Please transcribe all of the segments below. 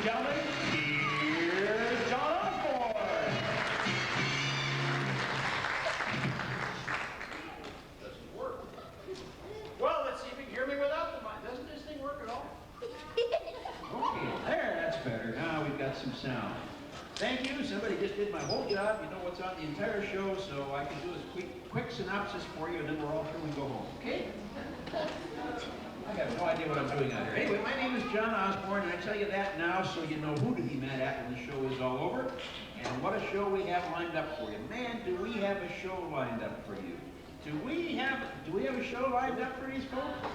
gentlemen, here's John Osborne. Doesn't work. Well, let's see if you can hear me without the mic. Doesn't this thing work at all? Okay, there, that's better. Now we've got some sound. Thank you. Somebody just did my whole job. You know what's on the entire show, so I can do a quick synopsis for you, and then we're all through and go home. Okay? I have no idea what I'm doing out here. Anyway, my name is John Osborne, and I tell you that now so you know who to be mad at when the show is all over, and what a show we have lined up for you. Man, do we have a show lined up for you. Do we have a show lined up for these folks?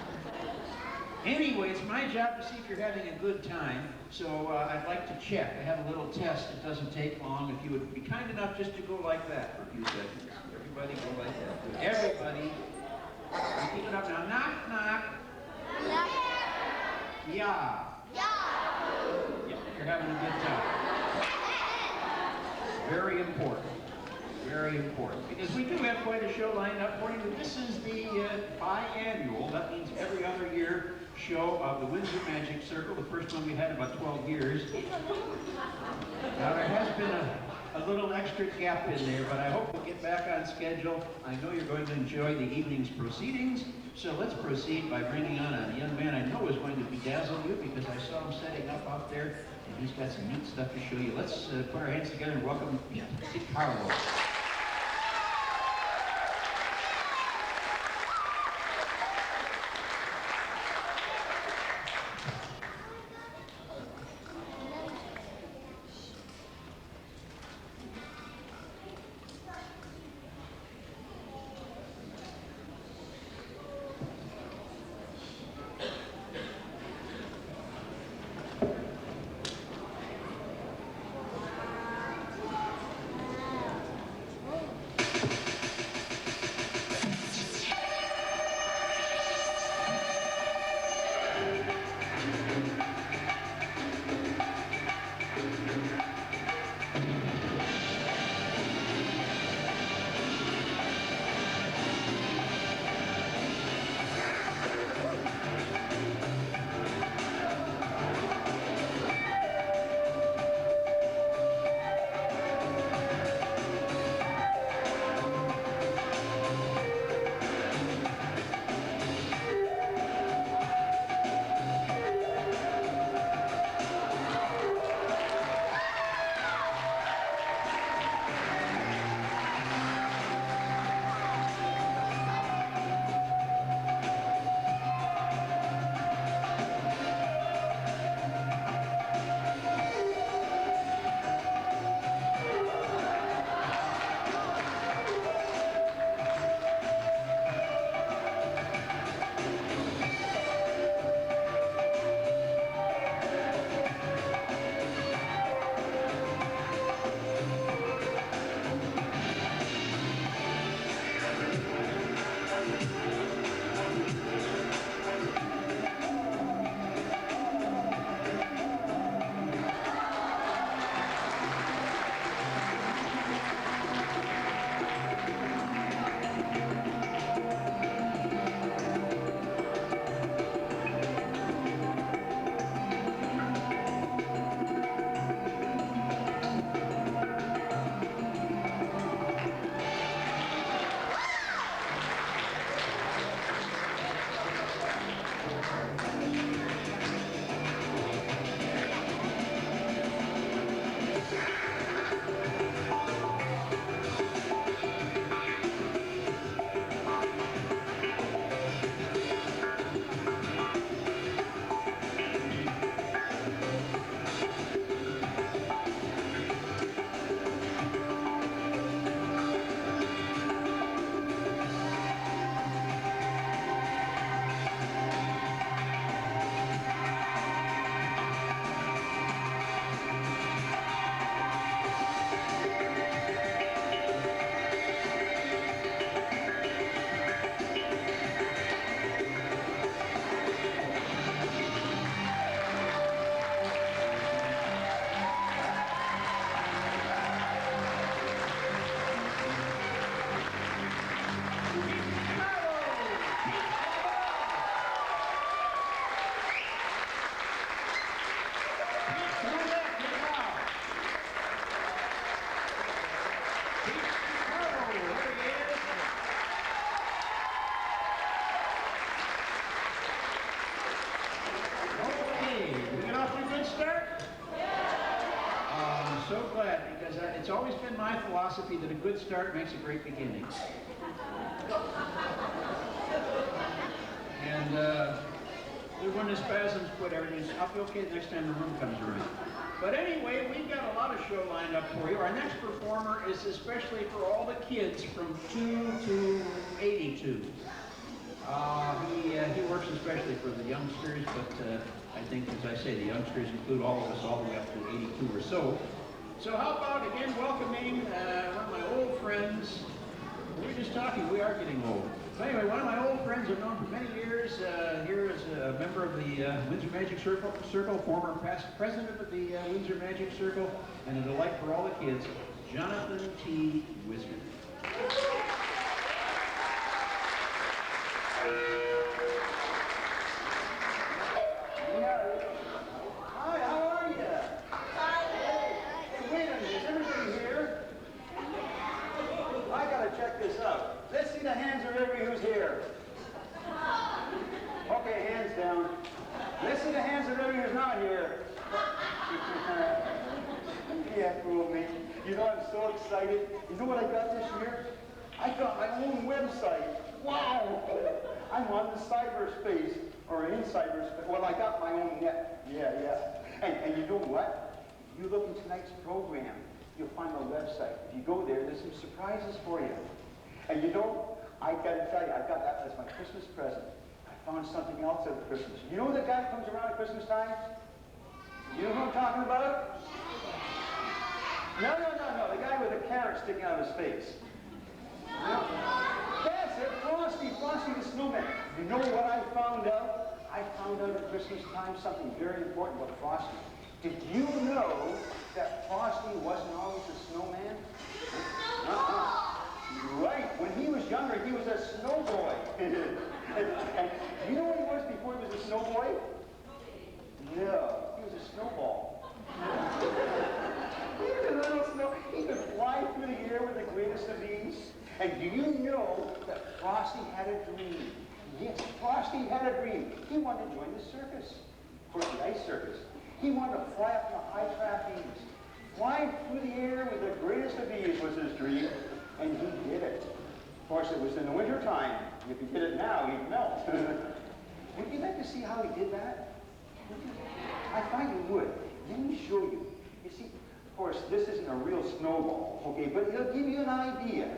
Anyway, it's my job to see if you're having a good time, so I'd like to check. I have a little test. It doesn't take long. If you would be kind enough just to go like that for a few seconds. Everybody go like that. Good. Everybody. Keep it up now. Knock, knock. Knock. Yeah. Yeah. Yeah, you're having a good time. Very important. Very important. Because we do have quite a show lined up for you. This is the biannual, that means every other year, show of the Windsor Magic Circle. The first one we had in about 12 years. Now there has been a little extra gap in there, but I hope we'll get back on schedule. I know you're going to enjoy the evening's proceedings, so let's proceed by bringing on a young man I know is going to bedazzle you because I saw him setting up out there, and he's got some neat stuff to show you. Let's put our hands together and welcome Carlos. it's always been my philosophy that a good start makes a great beginning. And when the spasms quit, everything's, I'll be okay the next time the room comes around. But anyway, we've got a lot of show lined up for you. Our next performer is especially for all the kids from 2 to 82. He works especially for the youngsters, but I think, as I say, the youngsters include all of us all the way up to 82 or so. So how about, again, welcoming one of my old friends. We were just talking, we are getting old. So anyway, one of my old friends I've known for many years, here is a member of the Windsor Magic Circle, former past president of the Windsor Magic Circle, and a delight for all the kids, Jonathan T. Wizard. Hi, how are you? Hey, wait a minute, is everybody here? I gotta check this out. Let's see the hands of everybody who's here. Okay, hands down. Let's see the hands of everybody who's not here. Yeah, fool me. You know, I'm so excited. You know what I got this year? I got my own website. Wow! I'm on the cyberspace, or in cyberspace. Well, I got my own net. Yeah. And you know what? If you look in tonight's program, you'll find my website. If you go there, there's some surprises for you. And you know, I gotta tell you, I got that as my Christmas present. I found something else at Christmas. You know the guy who comes around at Christmas time? You know who I'm talking about? No. The guy with a carrot sticking out of his face. No. That's it, Frosty the Snowman. You know what I found out? I found out at Christmas time something very important about Frosty. Did you know that Frosty wasn't always a snowman? Right. When he was younger, he was a snow boy. and you know what he was before he was a snow boy? No, he was a snowball. He was a little snow. He could fly through the air with the greatest of ease. And do you know that Frosty had a dream? Yes, Frosty had a dream. He wanted to join the circus. Of course, the ice circus. He wanted to fly up in the high trapeze. Flying through the air with the greatest of ease was his dream, and he did it. Of course, it was in the winter time. If he did it now, he'd melt. Would you like to see how he did that? I thought you would. Let me show you. You see, of course, this isn't a real snowball, okay, but it'll give you an idea.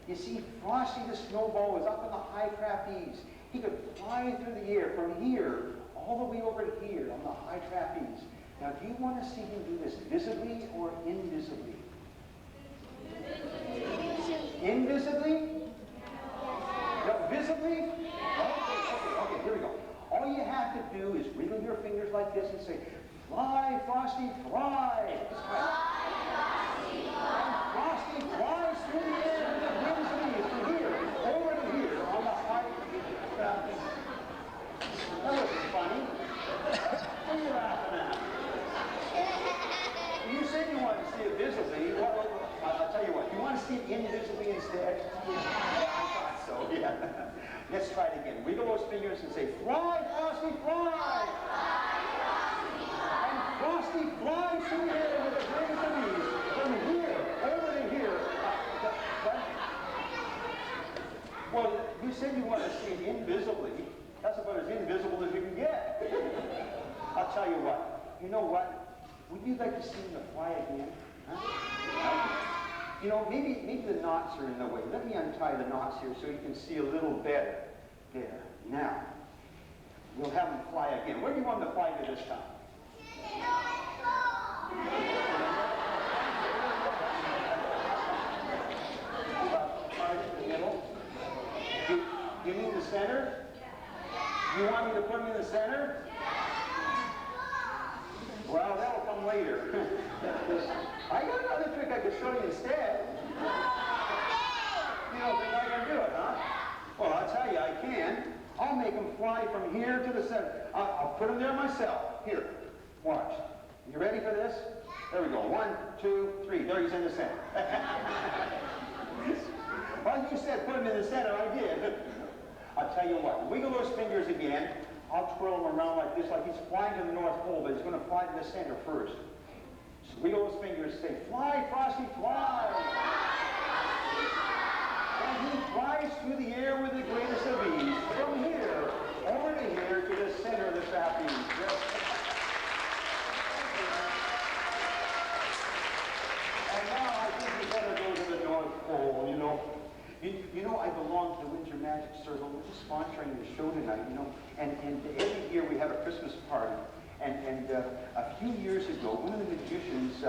You see, Frosty the Snowball was up in the high trapeze. He could fly through the air from here all the way over to here on the high trapeze. Now, do you want to see him do this visibly or invisibly? Invisibly? No, visibly? Okay, here we go. All you have to do is wiggle your fingers like this and say, fly, Frosty, fly. Fly, Frosty, fly. And Frosty flies through the air with the wings of ease from here over to here on the high trapeze. That wasn't funny. What are you laughing at? You said you wanted to see it visibly. Well, I'll tell you what. You want to see it invisibly instead? Yeah, I thought so, yeah. Let's try it again. Wiggle those fingers and say, fly, Frosty, fly! And Frosty flies through the air with the greatest of ease from here over to here. Well, you said you wanted to see it invisibly. That's about as invisible as you can get. I'll tell you what. You know what? Would you like to see him fly again? Huh? You know, maybe the knots are in the way. Let me untie the knots here so you can see a little better. There. Now, we'll have him fly again. Where do you want him to fly to this time? The middle. You mean the center? You want me to put him in the center? Well, that'll come later. I got another trick I could show you instead. You don't think I can do it, huh? Well, I'll tell you, I can. I'll make him fly from here to the center. I'll put him there myself. Here, watch. You ready for this? There we go. 1, 2, 3. There he's in the center. Well, you said put him in the center. I did. I'll tell you what. Wiggle those fingers again. I'll twirl him around like this, like he's flying to the North Pole, but he's going to fly to the center first. So wiggle those fingers Rangers say, "Fly, Frosty, fly!" And he flies through the air with the greatest of ease, from here, over to here, to the center of the trapeze. Yes. And now I think we better go to the North Pole, you know. You know, I belong to the Windsor Magic Circle. We're just sponsoring the show tonight, you know. And every year we have a Christmas party. And a few years ago, one of the magicians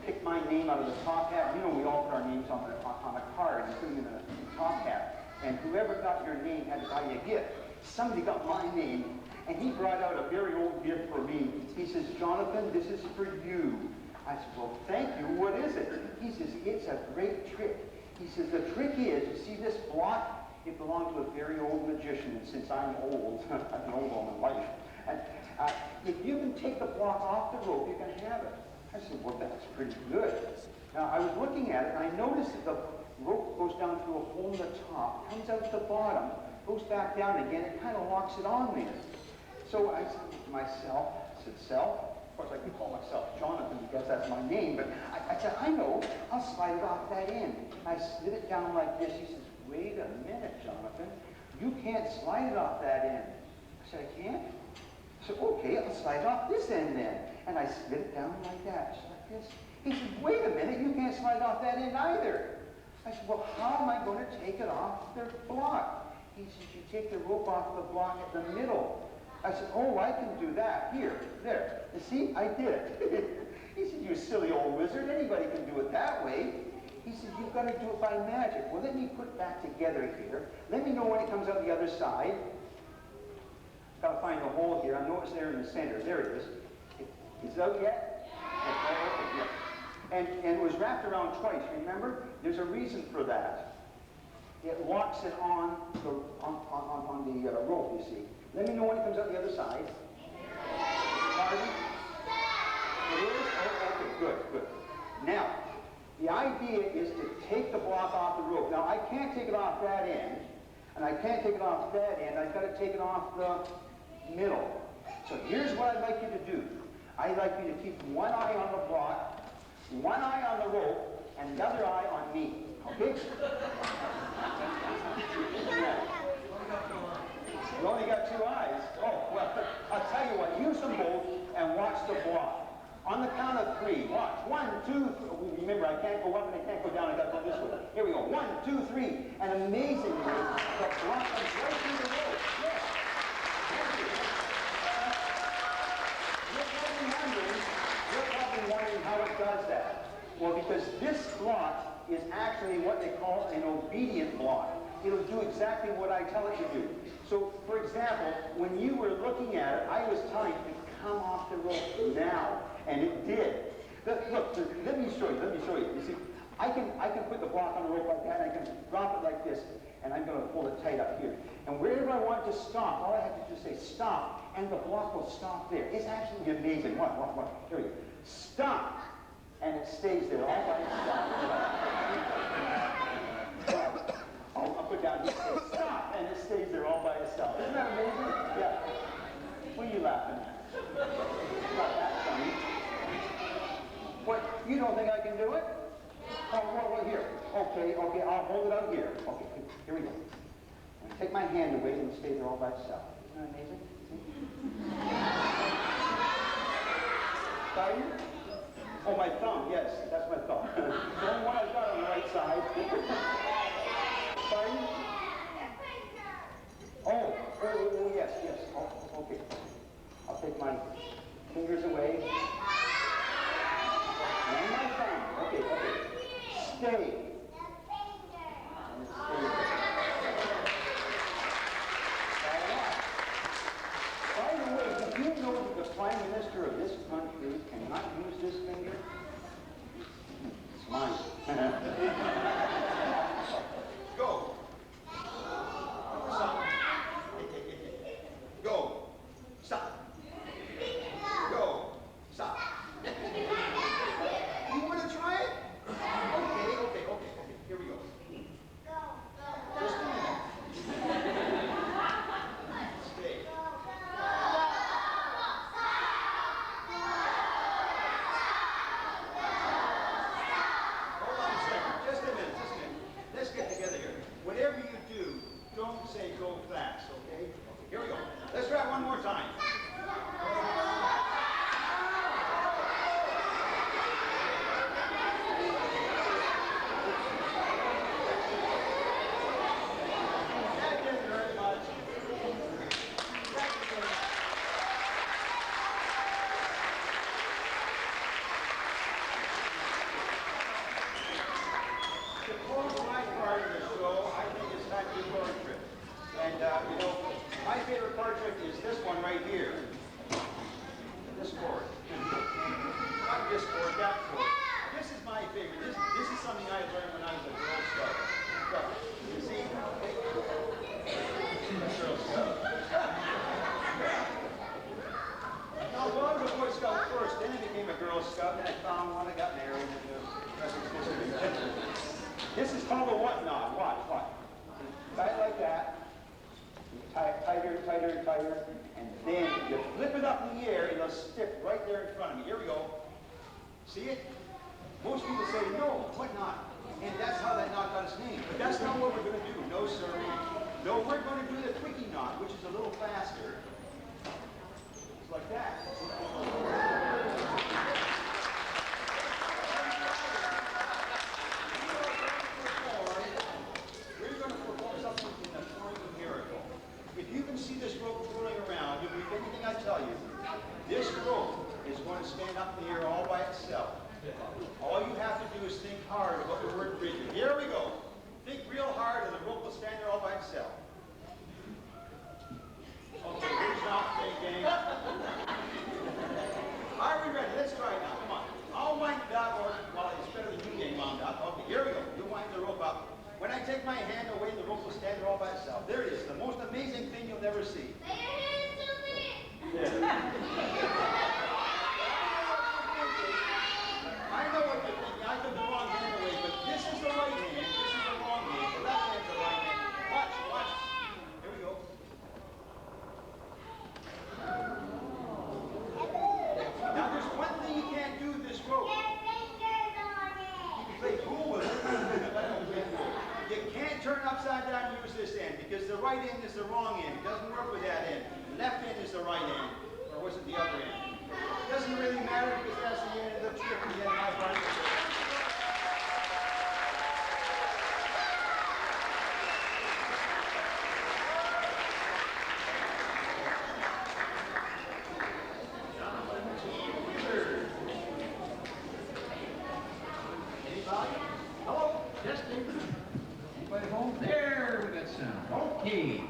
picked my name out of the top hat. You know, we all put our names on a card and put them in a top hat. And whoever got your name had to buy you a gift. Somebody got my name, and he brought out a very old gift for me. He says, "Jonathan, this is for you." I said, "Well, thank you. What is it?" He says, "It's a great trick." He says, "The trick is, you see this block? It belonged to a very old magician, and since I'm old, I've been old all my life. And if you can take the block off the rope, you can have it." I said, "Well, that's pretty good." Now, I was looking at it, and I noticed that the rope goes down through a hole in the top, comes out the bottom, goes back down again, and kind of locks it on there. So I said to myself, "Self?" Of course, I can call myself Jonathan because that's my name, but I said, "I know, I'll slide it off that end." I slid it down like this. He says, "Wait a minute, Jonathan. You can't slide it off that end." I said, "I can't?" I said, "Okay, I'll slide it off this end then." And I slid it down like that, just like this. He said, "Wait a minute, you can't slide it off that end either." I said, "Well, how am I going to take it off the block?" He said, "You take the rope off the block at the middle." I said, "Oh, I can do that. Here, there. You see, I did it." He said, "You silly old wizard, anybody can do it that way." He said, "You've got to do it by magic." Well, let me put it back together here. Let me know when it comes out the other side. Got to find the hole here. I know it's there in the center. There it is. Is it out yet? Okay, yeah. And it was wrapped around twice, remember? There's a reason for that. It locks it on the rope, you see. Let me know when it comes out the other side. Pardon? It is? Oh, okay, good. Now, the idea is to take the block off the rope. Now, I can't take it off that end, and I can't take it off that end. I've got to take it off the middle. So here's what I'd like you to do. I'd like you to keep one eye on the block, one eye on the rope, and the other eye on me. Okay? You only got two eyes. Oh, well, I'll tell you what. Use them both and watch the block. On the count of three, watch. 1, 2, 3. Remember, I can't go up and I can't go down. I got to go this way. Here we go. 1, 2, 3. And amazingly, the block comes right through the rope. Yes. You're probably wondering how it does that. Well, because this block is actually what they call an obedient block. It'll do exactly what I tell it to do. So, for example, when you were looking at it, I was telling you to come off the rope now, and it did. Look, let me show you. You see, I can put the block on the rope like that, and I can drop it like this, and I'm going to hold it tight up here. And wherever I want it to stop, all I have to do is say stop, and the block will stop there. It's absolutely amazing. What? Here we go. Stop, and it stays there all by itself. I'll put down here. Stop, and it stays there all by itself. Isn't that amazing? Yeah. What are you laughing at? Not that funny. What? You don't think I can do it? Oh, well, here. Okay, I'll hold it out here. Okay, here we go. I'll take my hand away and it stays there all by itself. Isn't that amazing? Pardon? Oh, my thumb. Yes, that's my thumb. The only one I've got on the right side. Pardon? Oh, yes. Oh, okay. I'll take my fingers away. And my thumb. Okay. Stay. And stay there. By the way, did you know that the Prime Minister of this country cannot use this finger? It's mine. Go. Stop. Go. Stop. Go. Stop. You want to try it? Okay. Here we go. Just a minute. Stay. out and I found one. I got married. This is called a what knot. Watch, watch. Tie it like that. You tie it tighter, tighter, tighter. And then you flip it up in the air and it'll stick right there in front of me. Here we go. See it? Most people say, no, what knot? And that's how that knot got its name. But that's not what we're going to do. No, sir. No, we're going to do the quickie knot, which is a little faster. It's like that. We're going to perform something in the form of a miracle. If you can see this rope whirling around, you'll believe anything I tell you. This rope is going to stand up in the air all by itself. All you have to do is think hard about the word rigid. Here we go. Think real hard and the rope will stand there all by itself. Okay, here's not big gang. Are we ready? Let's try it now. Come on. I'll wind it up, or well, it's better than you getting wound up. Okay, here we go. You wind the rope up. When I take my hand away, the rope will stand there all by itself. There it is. The most amazing thing you'll never see. Lay your hands to me. I know what you're thinking. I took the wrong hand away, but this is the right hand. This is the wrong hand. The left hand's the right hand. Watch, watch. Here we go. Now there's one thing you can't do with this rope. You can play pool with it. You can't turn upside down and use this end because the right end is the wrong end. It doesn't work with that end. The left end is the right end. Or was it the other end? It doesn't really matter because that's the end of the trick. The end of my part. Hello? Testing. Anybody home? There, we got sound. Okay.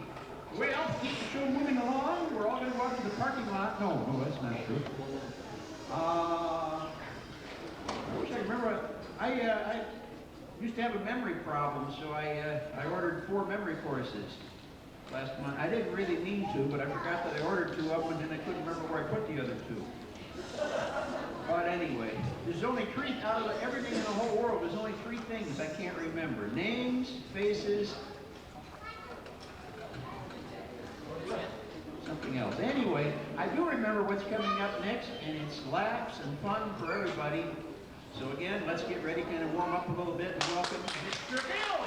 Well, keep the show moving along. We're all going to go out to the parking lot. No, that's not true. I wish I remember. I used to have a memory problem, so I ordered 4 memory courses last month. I didn't really mean to, but I forgot that I ordered 2 of them, and then I couldn't remember where I put the other 2. But anyway, there's only 3 out of everything in the whole world. There's only 3 things I can't remember: names, faces, something else. Anyway, I do remember what's coming up next, and it's laughs and fun for everybody. So again, let's get ready, kind of warm up a little bit, and welcome Mr. Bill.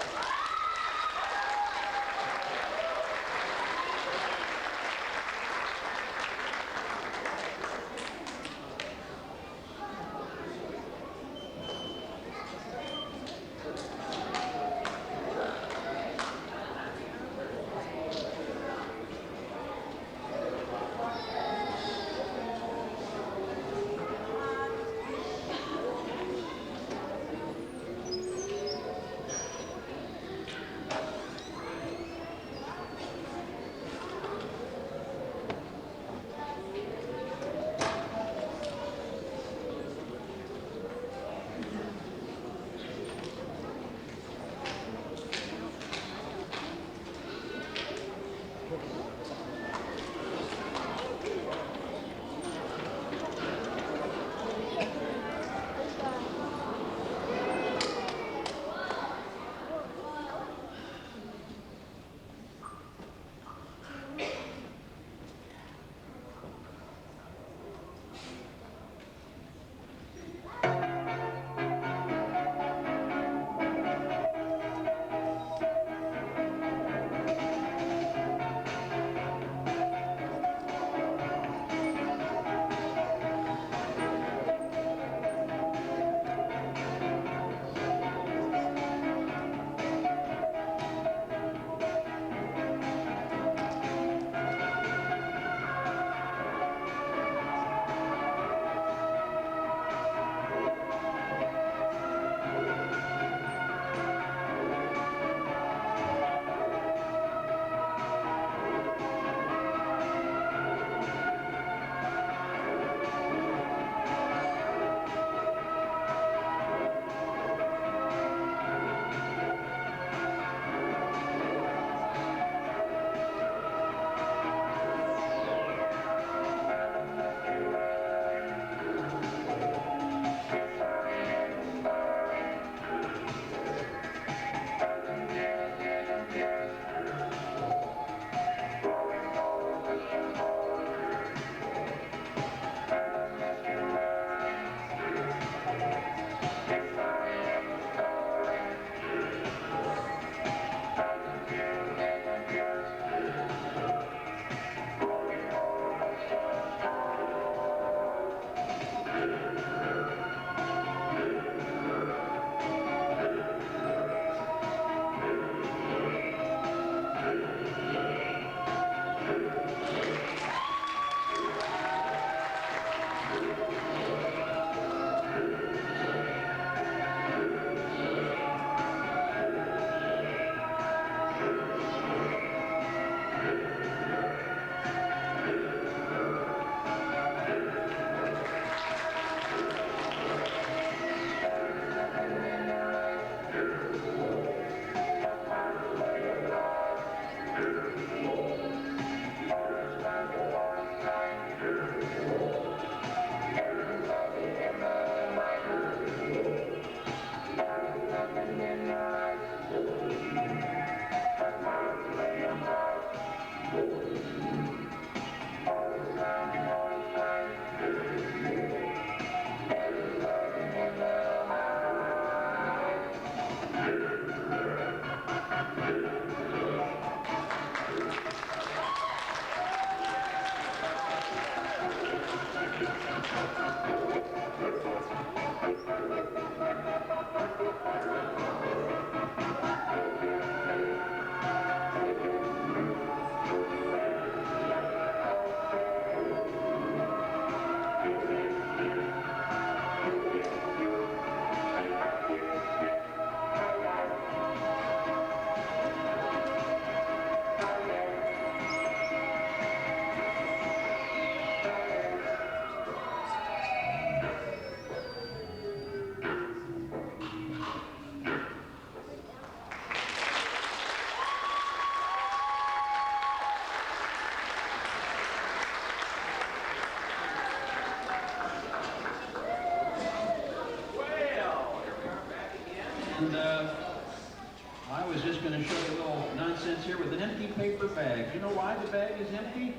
And I was just going to show you a little nonsense here with an empty paper bag. You know why the bag is empty?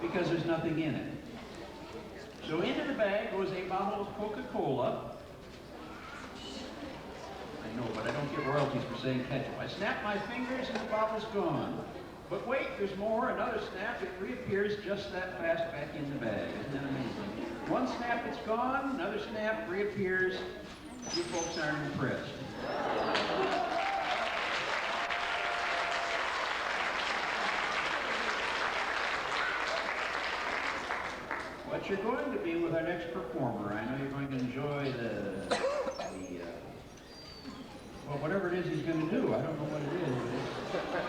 Because there's nothing in it. So into the bag goes a bottle of Coca-Cola. I know, but I don't get royalties for saying ketchup. I snap my fingers and the bottle's gone. But wait, there's more. Another snap, it reappears just that fast back in the bag. Isn't that amazing? One snap, it's gone. Another snap, reappears. You folks aren't impressed. What you're going to be with our next performer, I know you're going to enjoy well, whatever it is he's going to do. I don't know what it is, but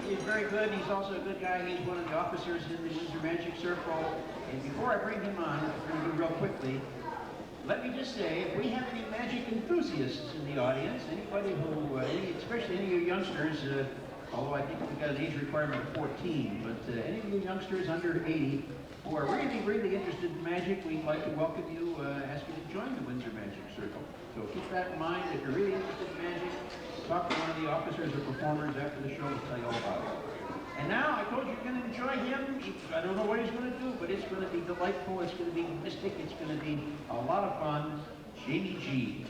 he's very good. He's also a good guy. He's one of the officers in the Windsor Magic Circle. And before I bring him on, I'm going to do real quickly, let me just say, if we have any magic enthusiasts in the audience, anybody who, especially any of you youngsters, although I think we've got an age requirement of 14, but any of you youngsters under 80 who are really, really interested in magic, we'd like to welcome you, ask you to join the Windsor Magic Circle. So keep that in mind. If you're really interested in magic, talk to one of the officers or performers after the show. We'll tell you all about it. And now, I told you you're going to enjoy him. I don't know what he's going to do, but it's going to be delightful. It's going to be mystic. It's going to be a lot of fun. Jamie G.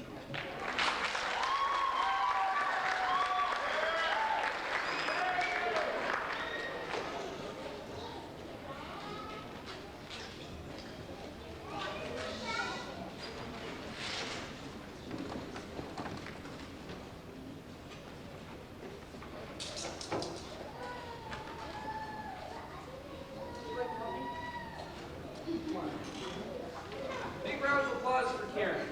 Big round of applause for Karen.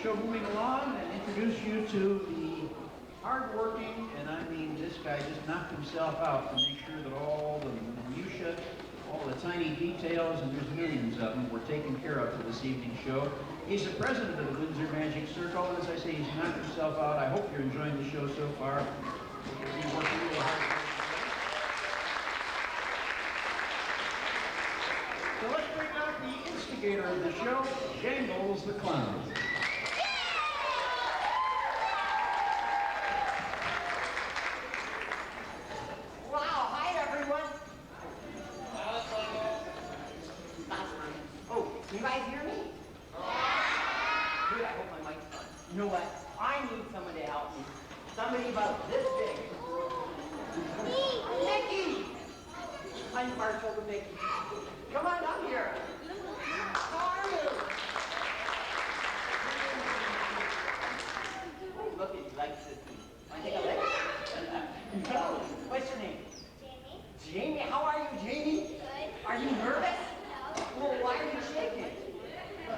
show moving along and introduce you to the hardworking, and I mean this guy just knocked himself out to make sure that all the minutiae, all the tiny details, and there's millions of them, were taken care of for this evening's show. He's the president of the Windsor Magic Circle, and as I say, he's knocked himself out. I hope you're enjoying the show so far. He's working really hard. So let's bring out the instigator of the show, Jangles the Clown. Wow, hi everyone. Oh, can you guys hear me? Good, I hope my mic's on. You know what? I need someone to help me. Somebody about this big. Mickey! I'm partial to Mickey. Come on up here. How are you? Oh, look, he likes this. Want to take a lick? No. What's your name? Jamie. Jamie, how are you, Jamie? Good. Are you nervous? No. Well, why are you shaking? Oh.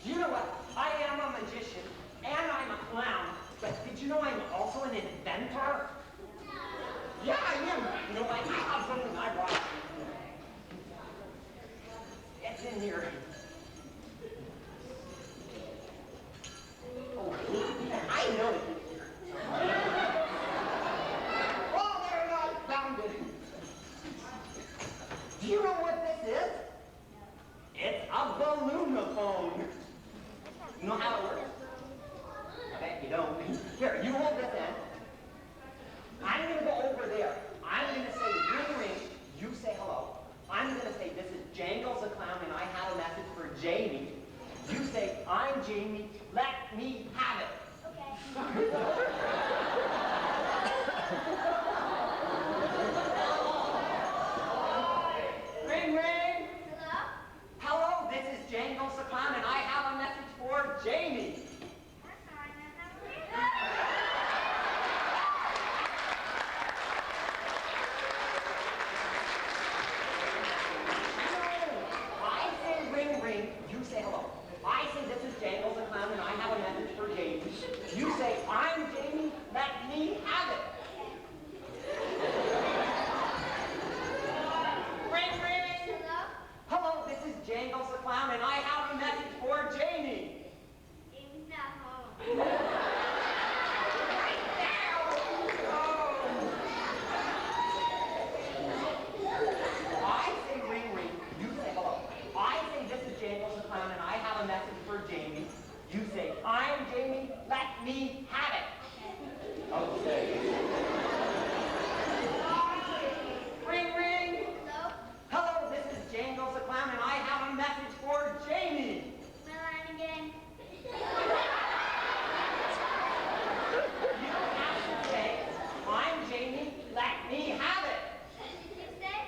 Do you know what? I am a magician, and I'm a clown, but did you know I'm also an inventor? Yeah, I am. You know what? I have something I brought. It's in here. Oh, I know it's in here. Oh, there it is. Found it. Do you know what this is? It's a balloon-a-phone. You know how it works? I bet you don't. Here, you hold this end. I'm going to go over there. I'm going to say ring ring. You say hello. I'm going to say this is Jangles the Clown and I have a message for Jamie. You say, I'm Jamie. Let me have it. Okay. Ring ring. Hello? Hello, this is Jangles the Clown and I have a message for Jamie. I say ring ring, you say hello. I say this is Jangles the Clown and I have a message for Jamie. You say, I'm Jamie, let me have it. Ring ring. Hello? Hello, this is Jangles the Clown and I have a message for Jamie. Jamie's not home. Right there. Oh. I say ring ring, you say hello. I say this is Jangles the Clown and I have a message for Jamie. You say, I'm Jamie, let me have it. Okay. Ring ring. Hello? Hello, this is Jangles the Clown and I have a message for Jamie. My line again. You have to say, I'm Jamie, let me have it. Did you say?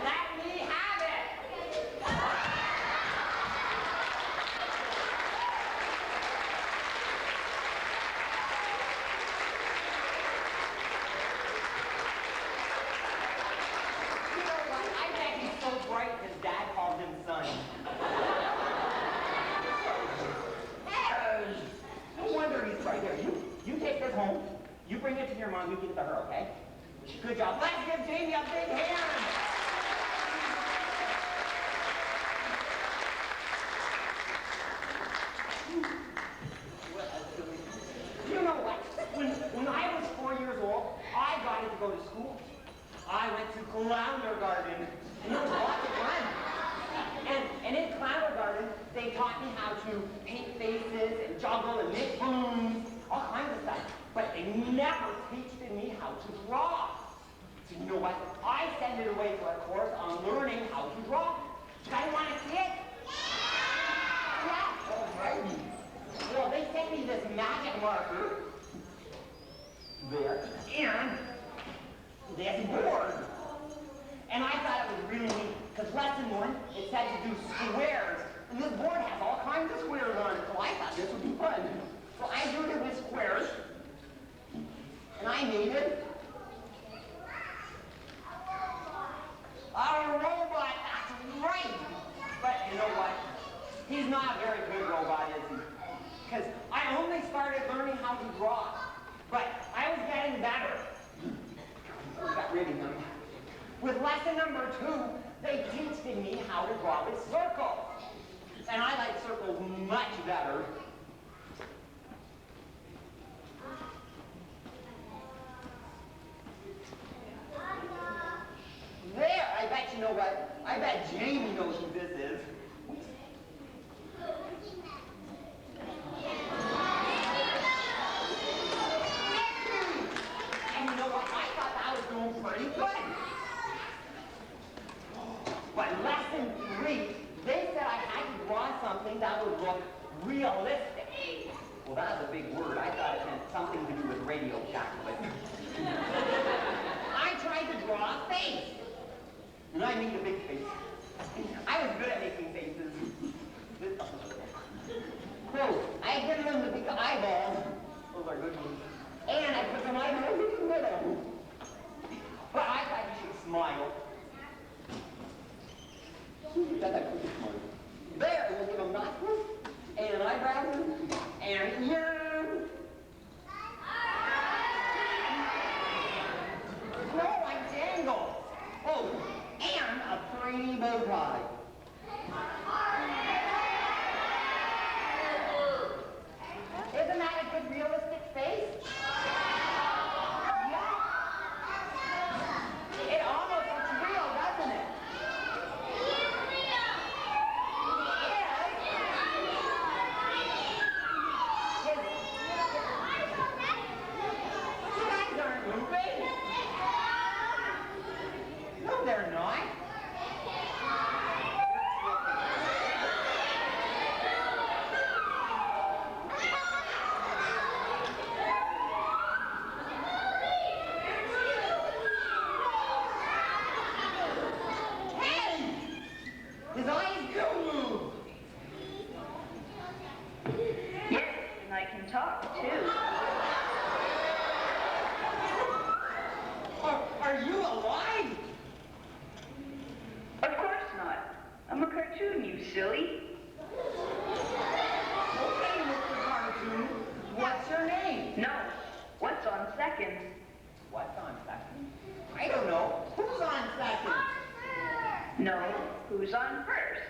Let me have it. You know what? I bet he's so bright his dad called him son. Hey, no wonder he's right here. You take this home. You bring it to your mom. You give it to her, okay? Good job. Let's give Jamie a big hand. You know what? When I was 4 years old, I got to go to school. I went to Clownergarten, and it was lots of fun. And in Clownergarten, they taught me how to paint faces and juggle and make balloons, all kinds of stuff. But they never taught me how to draw. So you know what? I sent it away for a course on learning how to draw. You guys want to see it? Yeah. All right. Well, they sent me this magic marker. There. And this board. And I thought it was really neat, because lesson 1, it said to do squares. And this board has all kinds of squares on it, so I thought this would be fun. So I drew it with squares. And I made it a robot, that's right. But you know what? He's not a very good robot, is he? Because I only started learning how to draw, but I was getting better. Got reading them. With lesson number 2, they teached me how to draw with circles. And I like circles much better. There, I bet you know what? I bet Jamie knows who this is. And you know what? I thought that was doing pretty good. But lesson 3, they said I had to draw something that would look realistic. Well, that's a big word. I thought it meant something to do with Radio Shack, but I tried to draw a face. And I made a big face. I was good at making faces. So, I gave them the big eyeballs. Those are good ones. And I put some eyeballs in the middle. But I thought you should smile. There, we'll give them nostrils, and eyebrows, and ears. No, I'm Jangle. Oh, and a pretty bow tie. Isn't that a good realistic face? Yeah. It almost looks real, doesn't it? No, they're not. Hey! His eyes do move. Yes, and I can talk too. Are you alive? Of course not. I'm a cartoon, you silly. Okay, Mr. Cartoon. What's your name? No. What's on second? What's on second? I don't know. Who's on second? No. Who's on first?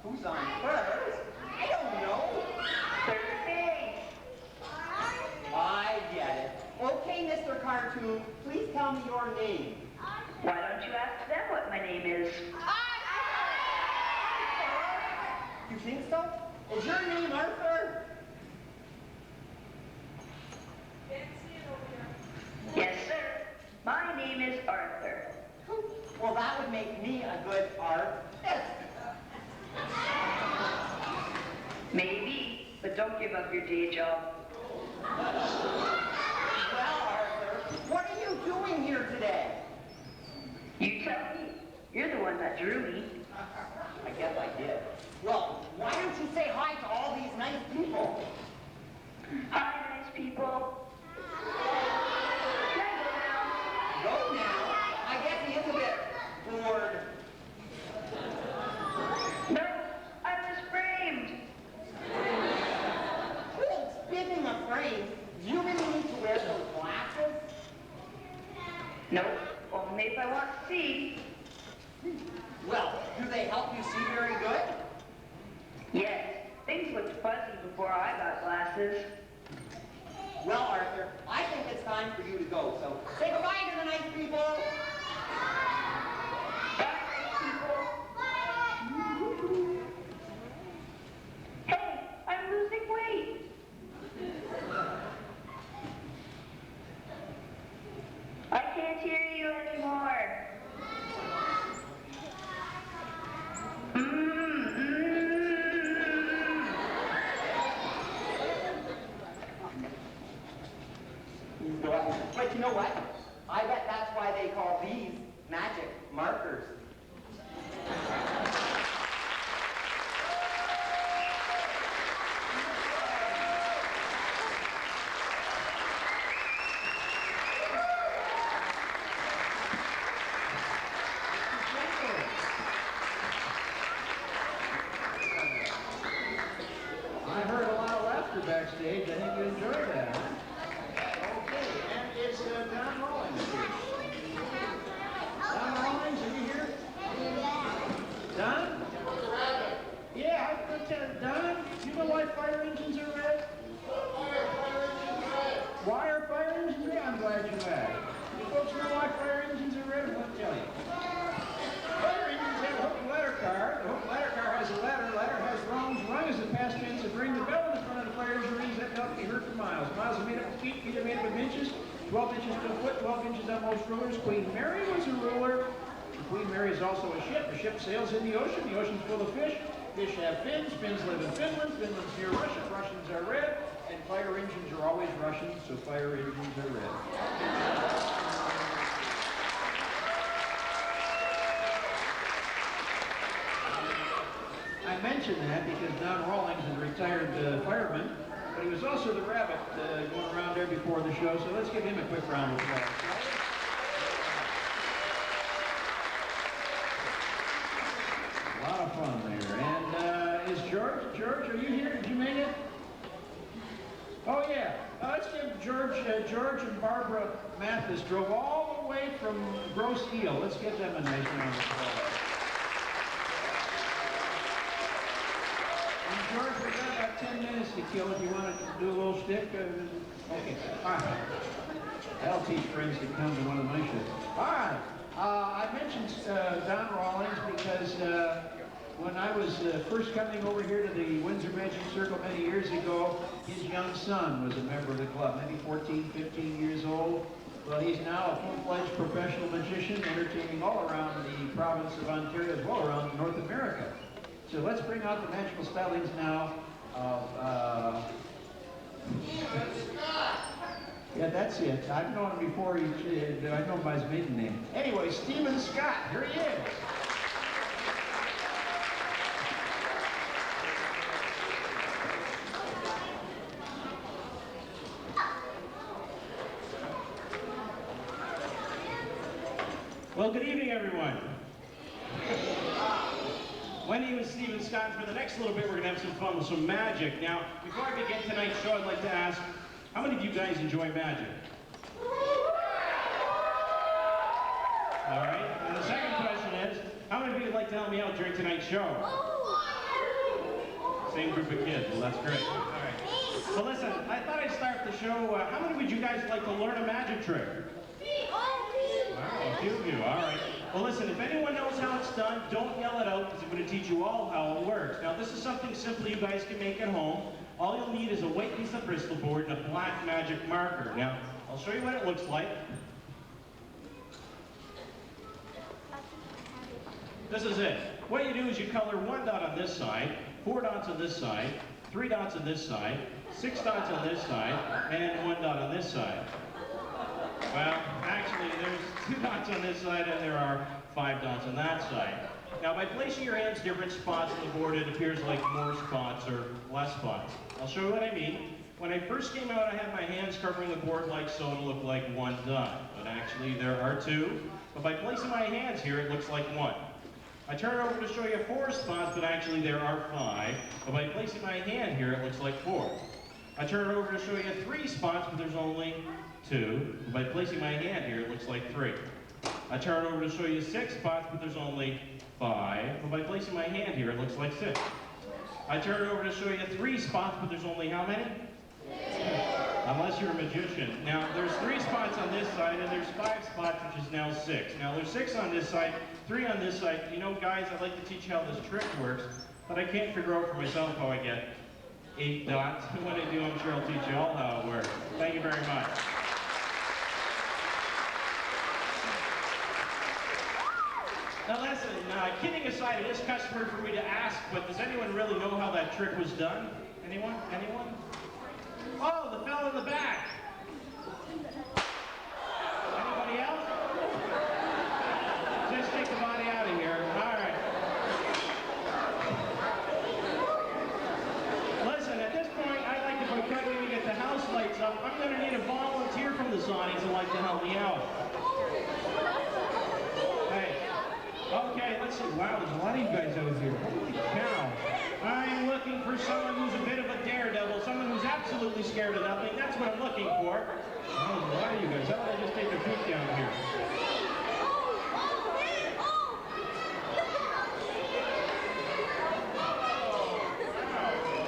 Who's on first? I don't know. Third base. I get it. Okay, Mr. Cartoon, please tell me your name. Why don't you ask them what my name is? You think so? Is your name Arthur? Yes, sir. My name is Arthur. Well, that would make me a good artist. Maybe, but don't give up your day job. Well, Arthur, what are you doing here today? You tell me. You're the one that drew me. I guess I did. Well, why don't you say hi to all these nice people? Hi, nice people. Go now. I guess he is a bit bored. No, I was framed. Well, speaking of frames, do you really need to wear those glasses? Nope, only if I want to see. Well, do they help you see very good? backstage. I think you enjoyed that. Okay, and is Don Rawlings here? Don Rawlings, are you here? Don? Yeah, I can tell Don, you know why fire engines are red? Why are fire engines red? I'm glad you asked. You folks know why fire engines are red? I'll tell you. Fire engines have a hook and ladder car. The hook and ladder car has a ladder. Ladder has rungs. Rung is the past tense of ring. The bell in the front of the fire engine rings that bell can be heard for miles. Miles are made up of feet. Feet are made up of inches. 12 inches to a foot. 12 inches on most rulers. Queen Mary was a ruler. Queen Mary is also a ship. A ship sails in the ocean. The ocean's full of fish. Fish have fins. Fins live in Finland. Finland's near Russia. Russians are red. And fire engines are always Russian, so fire engines are red. I mentioned that because Don Rawlings is a retired fireman, but he was also the rabbit going around there before the show, so let's give him a quick round of applause. A lot of fun there. And is George? George, are you here? Did you make it? Oh yeah. Let's give George and Barbara Mathis drove all the way from Grosse Ile. Let's give them a nice round of applause. And George, we've got about 10 minutes to kill if you want to do a little stick. Okay. All right. That'll teach friends to come to one of my shows. All right. I mentioned Don Rawlings because when I was first coming over here to the Windsor Magic Circle many years ago, his young son was a member of the club, maybe 14, 15 years old. Well, he's now a full-fledged professional magician, entertaining all around the province of Ontario, as well around North America. So let's bring out the magical stylings now of... yeah, that's it. I've known him before. I know him by his maiden name. Anyway, Stephen Scott, here he is. Well, good evening, everyone. My name is Stephen Scott. For the next little bit, we're going to have some fun with some magic. Now, before I begin tonight's show, I'd like to ask, how many of you guys enjoy magic? All right. And the second question is, how many of you would like to help me out during tonight's show? Same group of kids. Well, that's great. All right. Well, listen, I thought I'd start the show. How many would you guys like to learn a magic trick? Wow, a few of you. All right. Well, listen, if anyone knows how it's done, don't yell it out because I'm going to teach you all how it works. Now, this is something simple you guys can make at home. All you'll need is a white piece of Bristol board and a black magic marker. Now, I'll show you what it looks like. This is it. What you do is you color 1 dot on this side, 4 dots on this side, 3 dots on this side, 6 dots on this side, and 1 dot on this side. Well, actually, there's 2 dots on this side, and there are 5 dots on that side. Now, by placing your hands different spots on the board, it appears like more spots or less spots. I'll show you what I mean. When I first came out, I had my hands covering the board like so to look like 1 dot. But actually, there are 2. But by placing my hands here, it looks like 1. I turn it over to show you 4 spots, but actually there are 5. But by placing my hand here, it looks like 4. I turn it over to show you 3 spots, but there's only 2. By placing my hand here, it looks like 3. I turn it over to show you 6 spots, but there's only 5. But by placing my hand here, it looks like 6. I turn it over to show you 3 spots, but there's only how many? 6. Unless you're a magician. Now, there's 3 spots on this side, and there's 5 spots, which is now 6. Now, there's 6 on this side, 3 on this side. You know, guys, I'd like to teach you how this trick works, but I can't figure out for myself how I get 8 dots. When I do, I'm sure I'll teach you all how it works. Thank you very much. Now listen, kidding aside, it is customary for me to ask, but does anyone really know how that trick was done? Anyone? Anyone? Oh, the fellow in the back. Anybody else? Just take the body out of here. All right. Listen, at this point, I'd like to boycott you to get the house lights up. I'm going to need a volunteer from this audience who'd like to help me out. Okay, let's see. Wow, there's a lot of you guys out here. Holy cow. I'm looking for someone who's a bit of a daredevil, someone who's absolutely That's what I'm looking for. Oh, why are you guys? How about I just take a peek down here?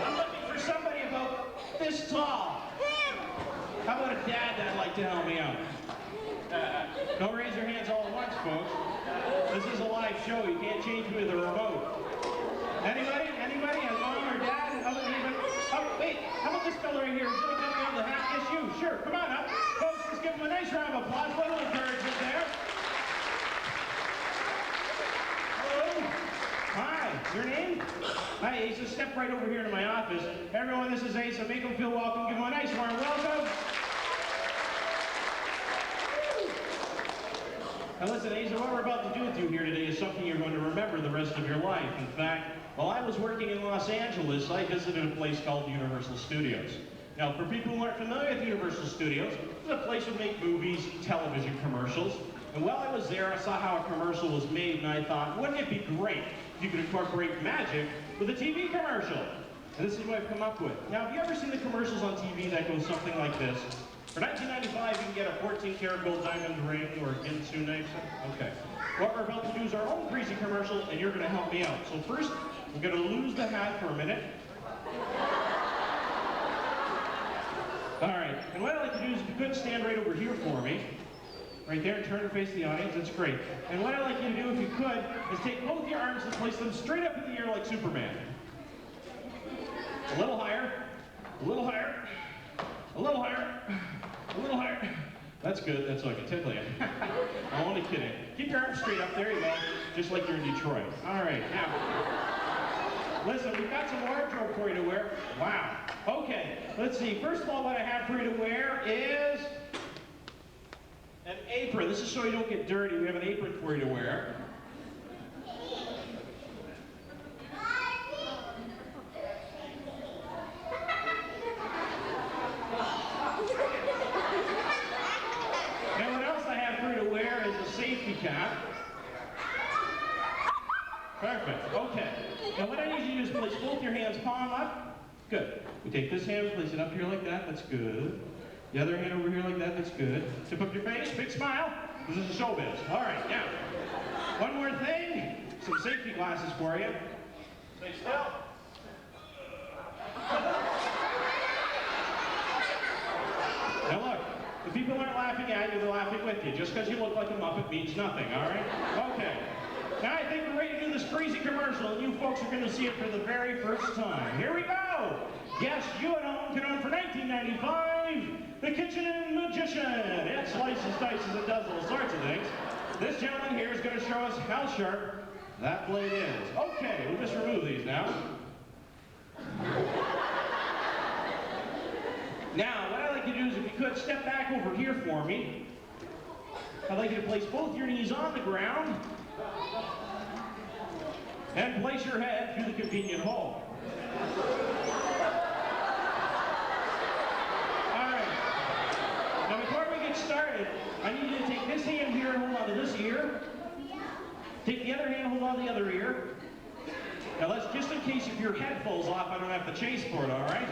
I'm looking for somebody about this tall. How about a dad that'd like to help me out? Don't raise your hands all at once, folks. This is a live show. You can't change with a remote. Anybody? Anybody? A mom or dad? How about anybody? Oh, wait. How about this fella right here? Would you like to help me out with the hat? Yes, you. Sure. Come on up. Folks, let's give him a nice round of applause. A little encouragement there. Hello. Hi. Your name? Hi, Asa. Step right over here to my office. Everyone, this is Asa. Make them feel welcome. Give them a nice warm welcome. Now listen, Asa, what we're about to do with you here today is something you're going to remember the rest of your life. In fact, while I was working in Los Angeles, I visited a place called Universal Studios. Now, for people who aren't familiar with Universal Studios, it's a place to make movies, television commercials. And while I was there, I saw how a commercial was made, and I thought, wouldn't it be great if you could incorporate magic with a TV commercial? And this is what I've come up with. Now, have you ever seen the commercials on TV that go something like this? For $19.95, you can get a 14-karat gold diamond ring or a Ginsu knife. Okay. What we're about to do is our own crazy commercial, and you're going to help me out. So first, we're going to lose the hat for a minute. All right. And what I'd like to do is, if you could stand right over here for me. Right there, and turn and face the audience. That's great. And what I'd like you to do, if you could, is take both your arms and place them straight up in the air like Superman. A little higher. A little higher. A little higher. A little higher. That's good. That's all I can tickle you. I'm only kidding. Keep your arms straight up. There you go. Just like you're in Detroit. All right. Now, listen, we've got some wardrobe for you to wear. Wow. Okay. Let's see. First of all, what I have for you to wear is an apron. This is so you don't get dirty. We have an apron for you to wear. Cap. Perfect. Okay. Now what I need you to do is place both your hands palm up. Good. We take this hand, place it up here like that. That's good. The other hand over here like that. That's good. Tip up your face. Big smile. This is showbiz. All right. Now, one more thing. Some safety glasses for you. Stay still. Now look. If people aren't laughing at you, they're laughing with you. Just because you look like a Muppet means nothing, all right? Okay. Now I think we're ready to do this crazy commercial, and you folks are going to see it for the very first time. Here we go! Yes, you at home can own for $19.95, The Kitchen Magician. It slices, dices, and does all sorts of things. This gentleman here is going to show us how sharp that blade is. Okay, we'll just remove these now. Now, what I'd like you to do is, if you could, step back over here for me. I'd like you to place both your knees on the ground and place your head through the convenient hole. All right. Now, before we get started, I need you to take this hand here and hold on to this ear. Take the other hand and hold on to the other ear. Now, let's, just in case if your head falls off, I don't have to chase for it, all right?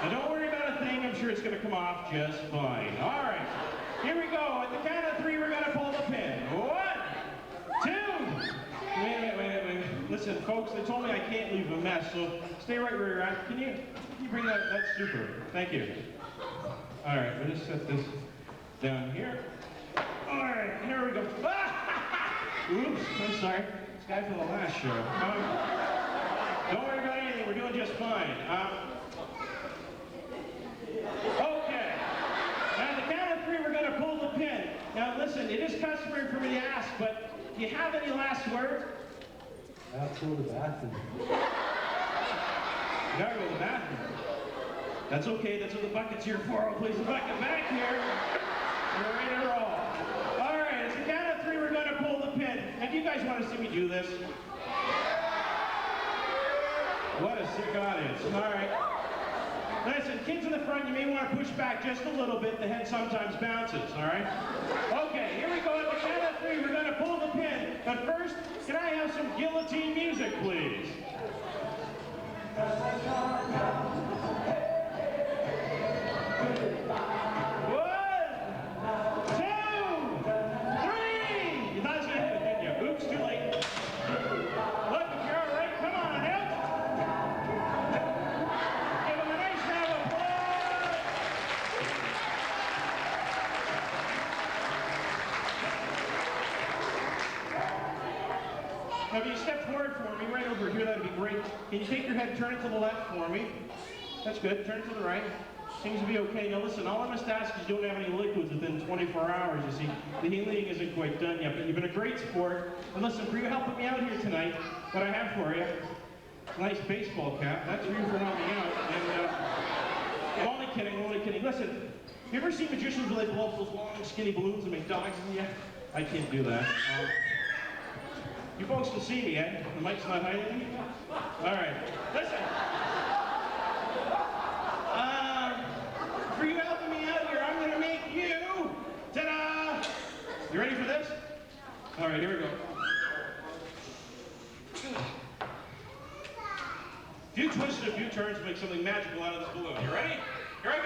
Now don't worry about a thing, I'm sure it's going to come off just fine. All right, here we go. At the count of 3, we're going to pull the pin. 1, 2. Wait. Listen, folks, they told me I can't leave a mess, so stay right where you're at. Can you bring that? That's super. Thank you. All right, we'll just set this down here. All right, here we go. Oops, I'm sorry. This guy from the last show. Don't worry about anything. We're doing just fine. Okay. Now, at the count of 3, we're going to pull the pin. Now, listen, it is customary for me to ask, but do you have any last words? I'll go to the bathroom. You gotta go to the bathroom. That's okay. That's what the bucket's here for. I'll place the bucket back here. We're ready to roll. All right. At the count of 3, we're going to pull the pin. And do you guys want to see me do this? What a sick audience. All right. Listen, kids in the front, you may want to push back just a little bit. The head sometimes bounces, all right? Okay, here we go. At the count of 3, we're going to pull the pin. But first, can I have some guillotine music, please? Can you take your head, turn it to the left for me? That's good. Turn it to the right. Seems to be okay. Now listen, all I must ask is you don't have any liquids within 24 hours, you see. The healing isn't quite done yet, but you've been a great sport. And listen, for you helping me out here tonight, what I have for you, nice baseball cap. That's for you for helping me out. And I'm only kidding, I'm only kidding. Listen, you ever seen magicians where they blow up those long, skinny balloons and make dogs in the air? I can't do that. You folks can see me, eh? The mic's not hiding me? All right. Listen. For you helping me out here, I'm going to make you, ta-da! You ready for this? All right, here we go. A few twists and a few turns to make something magical out of this balloon. You ready? Here I go!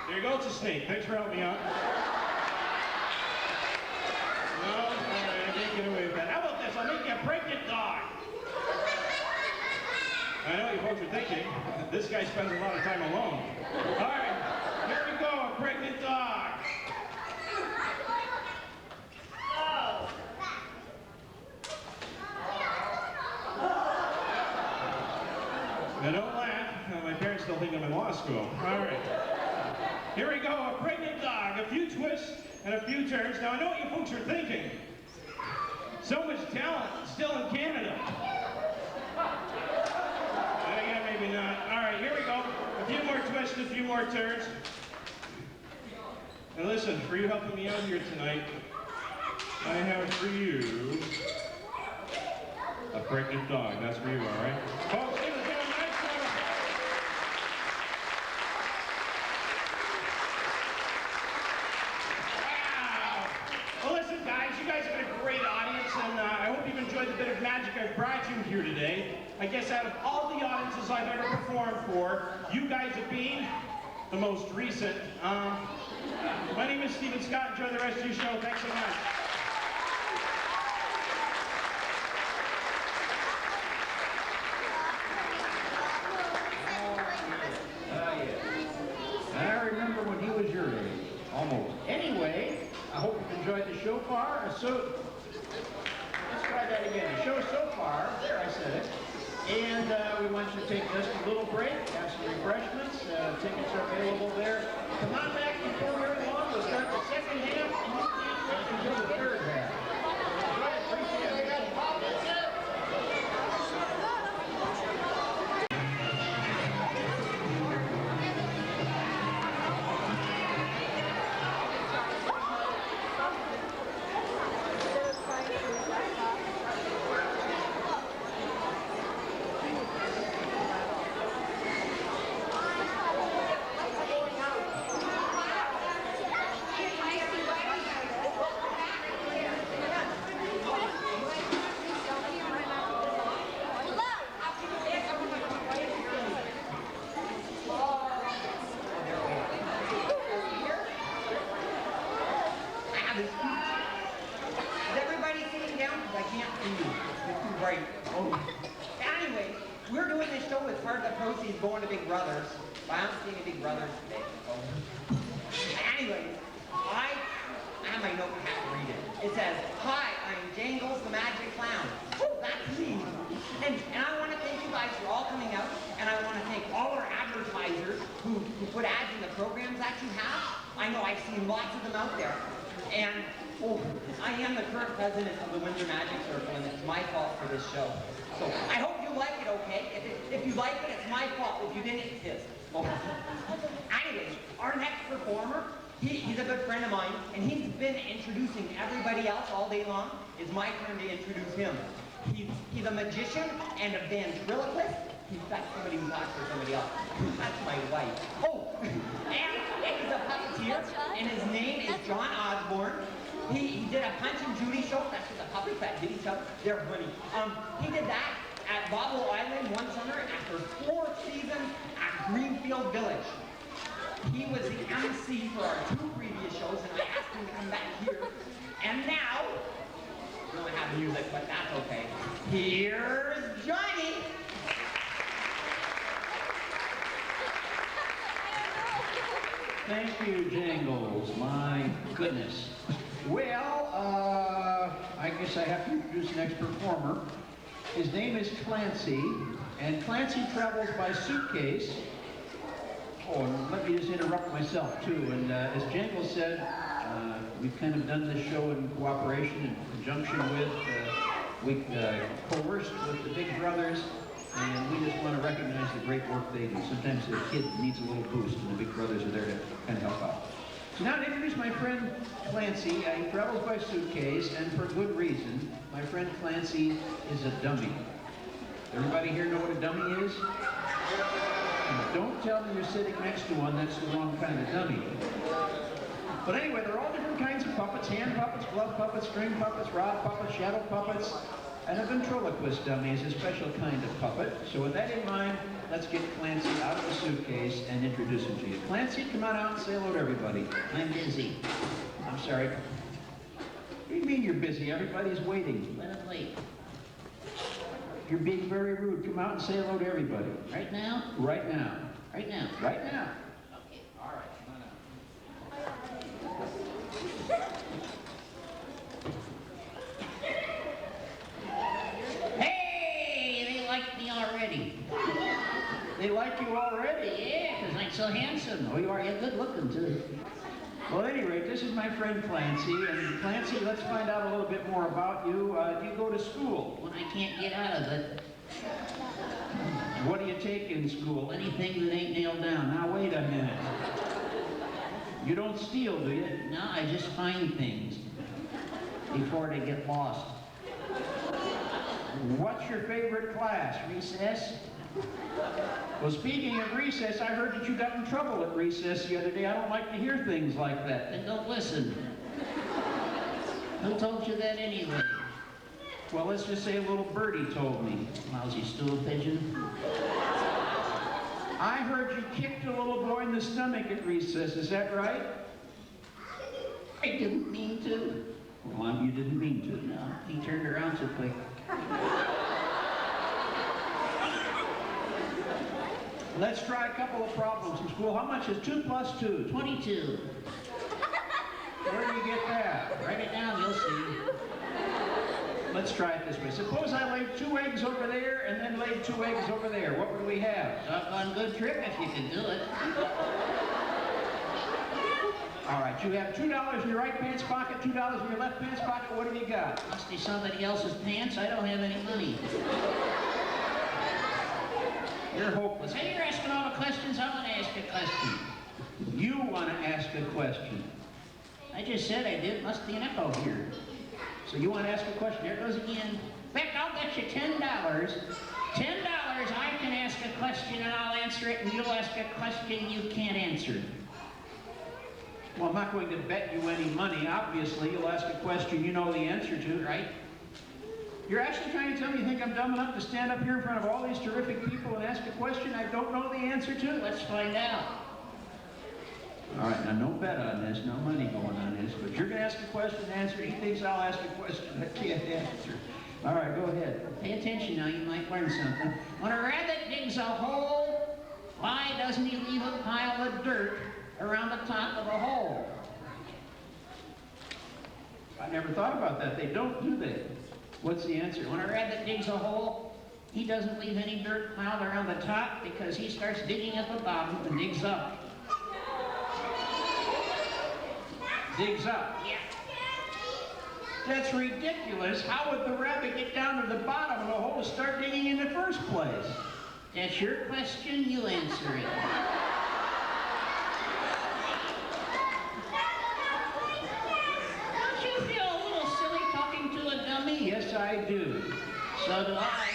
There you go, it's a snake. Thanks for helping me out. No, all right, I can't get away with that. How about this? I'll make you a pregnant dog. I know what you folks are thinking. This guy spends a lot of time alone. All right, here we go, a pregnant dog. Now don't laugh. My parents still think I'm in law school. All right. Here we go, a pregnant dog. A few twists and a few turns. Now I know what you folks are thinking. So much talent still in Canada. Yeah, maybe not. All right, here we go. A few more twists, a few more turns. And listen, for you helping me out here tonight, I have for you a pregnant dog. That's for you, all right? Folks, give us a nice round of Wow! Well, listen, guys, you guys have been a great audience, and I hope you've enjoyed the bit of magic I've brought you here today. I guess out of all the audiences I've ever performed for, you guys have been the most recent. My name is Stephen Scott. Enjoy the rest of your show. Thanks so much. I remember when he was your age, almost. Anyway, I hope you've enjoyed the show far. So, let's try that again. The show so far, there I said it. And we want you to take just a little break, have some refreshments. Tickets are available there. Come on back before very long. We'll start the second half and you can't wait until the third half. All right, appreciate it. Anyway, we're doing this show as part of the proceeds going to Big Brothers. But I don't see any Big Brothers today. Anyways, I have my note and have to read it. It says, "Hi, I'm Jangles the Magic Clown." Oh, that's me. And I want to thank you guys for all coming out, and I want to thank all our advertisers who put ads in the programs that you have. I know I've seen lots of them out there. And I am the current president of the Windsor Magic Circle, and it's my fault for this show. So I hope you like it, okay? If you like it, it's my fault. If you didn't, it's his. Anyways, our next performer, he's a good friend of mine, and he's been introducing everybody else all day long. It's my turn to introduce him. He's a magician and a ventriloquist. That's somebody who talks for somebody else. That's my wife. And he's a puppeteer, and his name is John Osborne. He did a Punch and Judy show. That's what the puppets that did each other. They're funny. He did that at Bobble Island one summer after 4 seasons at Greenfield Village. He was the MC for our 2 previous shows, and I asked him to come back here. And now, we don't have music, but that's okay. Here's Johnny. Thank you, Jangles. My goodness. Well, guess I have to introduce the next performer. His name is Clancy, and Clancy travels by suitcase. Oh, and let me just interrupt myself, too. And as Jangle said, we've kind of done this show in cooperation, in conjunction with, we coerced with the Big Brothers, and we just want to recognize the great work they do. Sometimes a kid needs a little boost, and the Big Brothers are there to kind of help out. So now to introduce my friend Clancy. He travels by suitcase, and for good reason. My friend Clancy is a dummy. Everybody here know what a dummy is? Don't tell me you're sitting next to one, that's the wrong kind of dummy. But anyway, they're all different kinds of puppets: hand puppets, glove puppets, string puppets, rod puppets, shadow puppets, and a ventriloquist dummy is a special kind of puppet. So with that in mind, let's get Clancy out of the suitcase and introduce him to you. Clancy, come on out and say hello to everybody. I'm busy. I'm sorry. What do you mean you're busy? Everybody's waiting. Let it wait. You're being very rude. Come out and say hello to everybody. Right now? Right now. Right now. Right now. Okay. All right, come on out. Hey, they like me already. They like you already? Yeah, because I'm so handsome. Oh, you are. You're good looking, too. Well, at any rate, this is my friend Clancy. And Clancy, let's find out a little bit more about you. Do you go to school? When I can't get out of it, What do you take in school? anything that ain't nailed down. Now, wait a minute. You don't steal, do you? No, I just find things before they get lost. What's your favorite class? Recess? Well, speaking of recess, I heard that you got in trouble at recess the other day. I don't like to hear things like that. Then don't listen. Who told you that anyway? Well, let's just say a little birdie told me. Lousy stool pigeon. I heard you kicked a little boy in the stomach at recess. Is that right? I didn't mean to. Well, you didn't mean to. No, he turned around so quick. Let's try a couple of problems in school. How much is 2 plus 2? 22. Where do you get that? Write it down, you'll see. Let's try it this way. Suppose I laid 2 eggs over there and then laid 2 eggs over there. What would we have? Doggone good trick if you can do it. All right, you have $2 in your right pants pocket, $2 in your left pants pocket. What have you got? Must be somebody else's pants. I don't have any money. You're hopeless. Hey, you're asking all the questions. I want to ask a question. You want to ask a question. I just said I did. Must be an echo here. So you want to ask a question. There it goes again. In fact, I'll bet you $10. $10 I can ask a question and I'll answer it, and you'll ask a question you can't answer. Well, I'm not going to bet you any money. Obviously, you'll ask a question you know the answer to, right? You're actually trying to tell me you think I'm dumb enough to stand up here in front of all these terrific people and ask a question I don't know the answer to? Let's find out. All right, now no bet on this, no money going on this, but you're going to ask a question and answer. He thinks I'll ask a question I can't answer. All right, go ahead. Pay attention now, you might learn something. When a rabbit digs a hole, why doesn't he leave a pile of dirt around the top of the hole? I never thought about that. They don't, do they? What's the answer? When a rabbit digs a hole, he doesn't leave any dirt piled around the top because he starts digging at the bottom and digs up. Digs up. Yeah. That's ridiculous. How would the rabbit get down to the bottom of the hole to start digging in the first place? That's your question, you answer it. Don't you feel a little silly talking to a dummy? Yes, I do. So do I.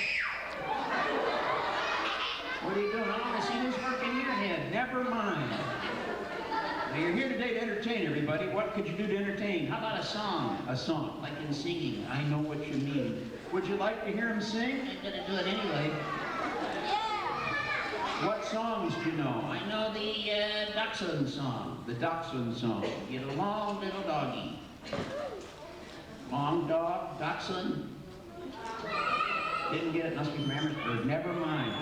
What are you doing? I want to see this work in your head. Never mind. Now, you're here today to entertain everybody. What could you do to entertain? How about a song? A song. Like in singing. I know what you mean. Would you like to hear him sing? I'm gonna do it anyway. What songs do you know? I know the Dachshund song. The Dachshund song. Get along, little doggy. Long dog. Dachshund. Didn't get it. Must be from Amherstburg. Never mind.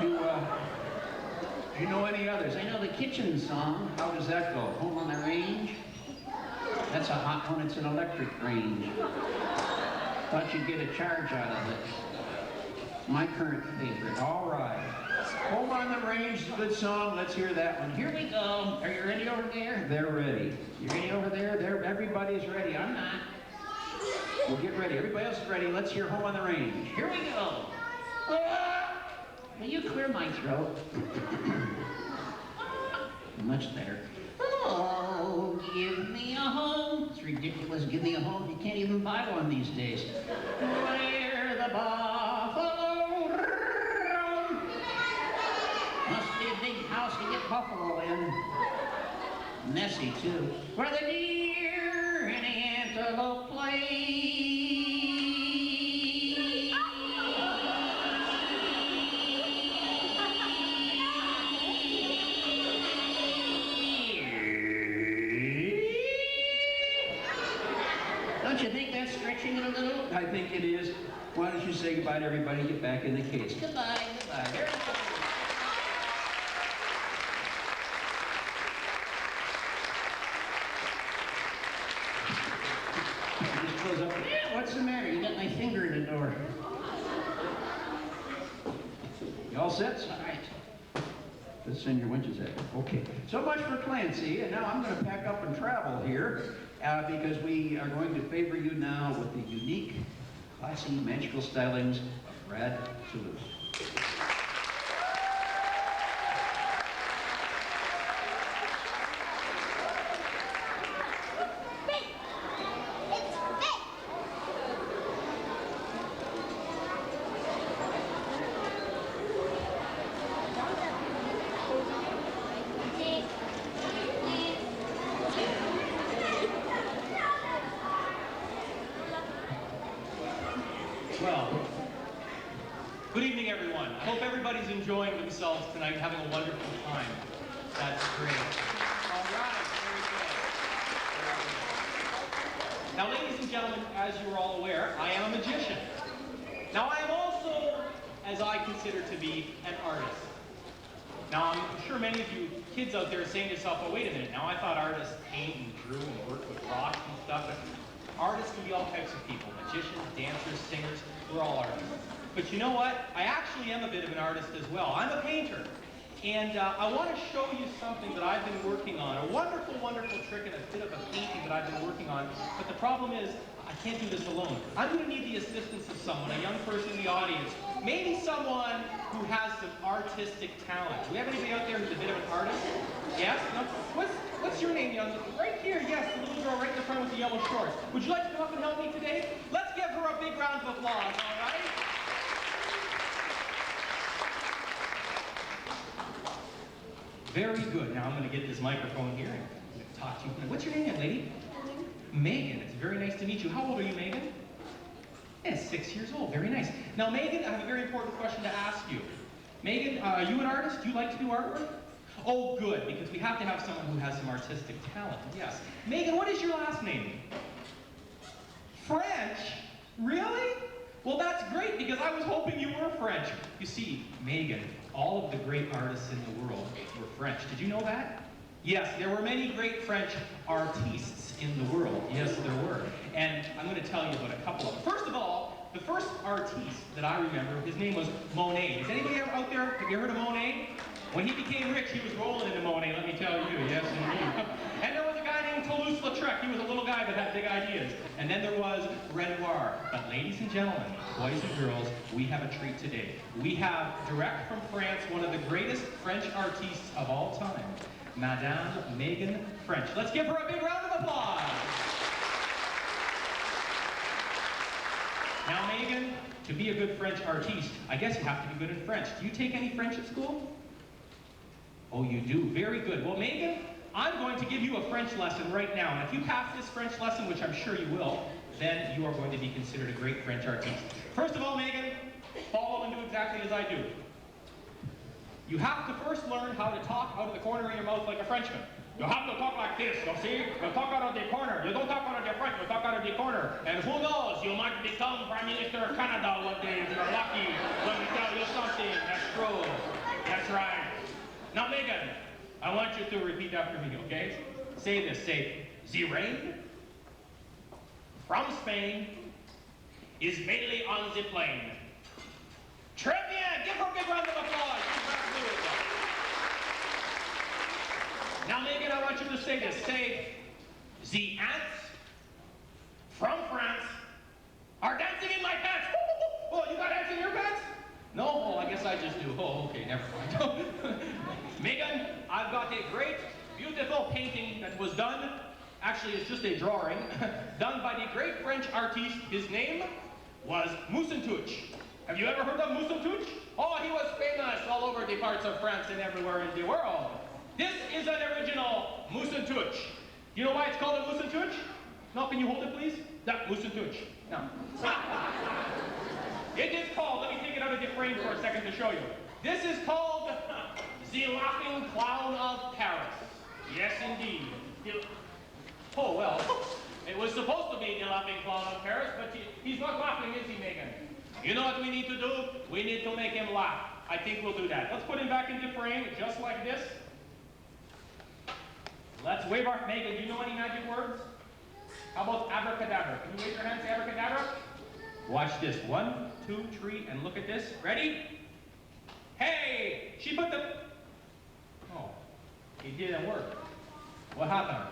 Do you know any others? I know the kitchen song. How does that go? Home on the range. That's a hot one. It's an electric range. Thought you'd get a charge out of it. My current favorite. All right. Home on the Range is a good song. Let's hear that one. Here we go. Are you ready over there? They're ready. You ready over there? Everybody's ready. I'm not. Well, get ready. Everybody else is ready. Let's hear Home on the Range. Here we go. Will you clear my throat? Much better. Oh, give me a home. It's ridiculous. Give me a home. You can't even buy one these days. Where the buffalo roam. Must be a big house to get buffalo in. Messy, too. Where the deer and the antelope play. Don't you think that's stretching it a little? I think it is. Why don't you say goodbye to everybody and get back in the case? Goodbye, goodbye. Very good. Just close up. Yeah, what's the matter? You got my finger in the door. You all set? All right. Let's send your winches at. Okay. So much for Clancy, and now I'm going to pack up and travel here because we are going to favor you now with the unique, classy magical stylings of Brad Toulouse. Well, good evening, everyone. I hope everybody's enjoying themselves tonight, having a wonderful time. That's great. All right, very good. Now, ladies and gentlemen, as you are all aware, I am a magician. Now, I am also, as I consider to be, an artist. Now, I'm sure many of you kids out there are saying to yourself, oh, wait a minute, now I thought artists paint and drew and worked with rocks and stuff, but artists can be all types of people. Magicians, dancers, singers, we're all artists. But you know what? I actually am a bit of an artist as well. I'm a painter. And I want to show you something that I've been working on. A wonderful, wonderful trick and a bit of a painting that I've been working on. But the problem is, I can't do this alone. I'm going to need the assistance of someone, a young person in the audience. Maybe someone who has some artistic talent. Do we have anybody out there who's a bit of an artist? Yes? No? What's your name, young? Right here, yes, the little girl right in the front with the yellow shorts. Would you like to come up and help me today? Let's give her a big round of applause, all right? Very good. Now I'm going to get this microphone here and I'm going to talk to you. What's your name, young lady? Megan. It's very nice to meet you. How old are you, Megan? Yeah, 6 years old. Very nice. Now, Megan, I have a very important question to ask you. Megan, are you an artist? Do you like to do artwork? Oh, good, because we have to have someone who has some artistic talent. Yes. Megan, what is your last name? French? Really? Well, that's great, because I was hoping you were French. You see, Megan, all of the great artists in the world were French. Did you know that? Yes, there were many great French artistes in the world. Yes, there were. And I'm going to tell you about a couple of them. First of all, the first artiste that I remember, his name was Monet. Is anybody out there, have you heard of Monet? When he became rich, he was rolling into Monet, let me tell you. Yes, indeed. And there was a guy named Toulouse-Lautrec. He was a little guy that had big ideas. And then there was Renoir. But ladies and gentlemen, boys and girls, we have a treat today. We have, direct from France, one of the greatest French artistes of all time, Madame Megan French. Let's give her a big round of applause. Now, Megan, to be a good French artiste, I guess you have to be good in French. Do you take any French at school? Oh, you do? Very good. Well, Megan, I'm going to give you a French lesson right now. And if you pass this French lesson, which I'm sure you will, then you are going to be considered a great French artiste. First of all, Megan, follow and do exactly as I do. You have to first learn how to talk out of the corner of your mouth like a Frenchman. You have to talk like this, you see? You talk out of the corner. You don't talk out of the front, you talk out of the corner. And who knows, you might become Prime Minister of Canada one day if you're lucky. Let me tell you something, that's true. That's right. Now, Megan, I want you to repeat after me, okay? Say this, say, the rain from Spain is Bailey on the plane. Très bien! Give her a big round of applause. She's very good. Now, Megan, I want you to say this. Say, the ants from France are dancing in my pants. Oh, you got ants in your pants? No? Oh, I guess I just do. Oh, okay, never mind. Megan, I've got a great, beautiful painting that was done. Actually, it's just a drawing, done by the great French artist. His name was Mousson-Touche. Have you ever heard of Mousson-Touche? Oh, he was famous all over the parts of France and everywhere in the world. This is an original Mousson-Touche. You know why it's called a Mousson-Touche? No, can you hold it, please? That Mousson-Touche. No. It is called, let me take it out of the frame for a second to show you. This is called the Laughing Clown of Paris. Yes, indeed. Oh, well, it was supposed to be the Laughing Clown of Paris, but he's not laughing, is he, Megan? You know what we need to do? We need to make him laugh. I think we'll do that. Let's put him back into frame, just like this. Let's wave our... Megan, do you know any magic words? How about abracadabra? Can you wave your hands, abracadabra? Watch this. 1, 2, 3, and look at this. Ready? Hey! She put the... Oh, it didn't work. What happened?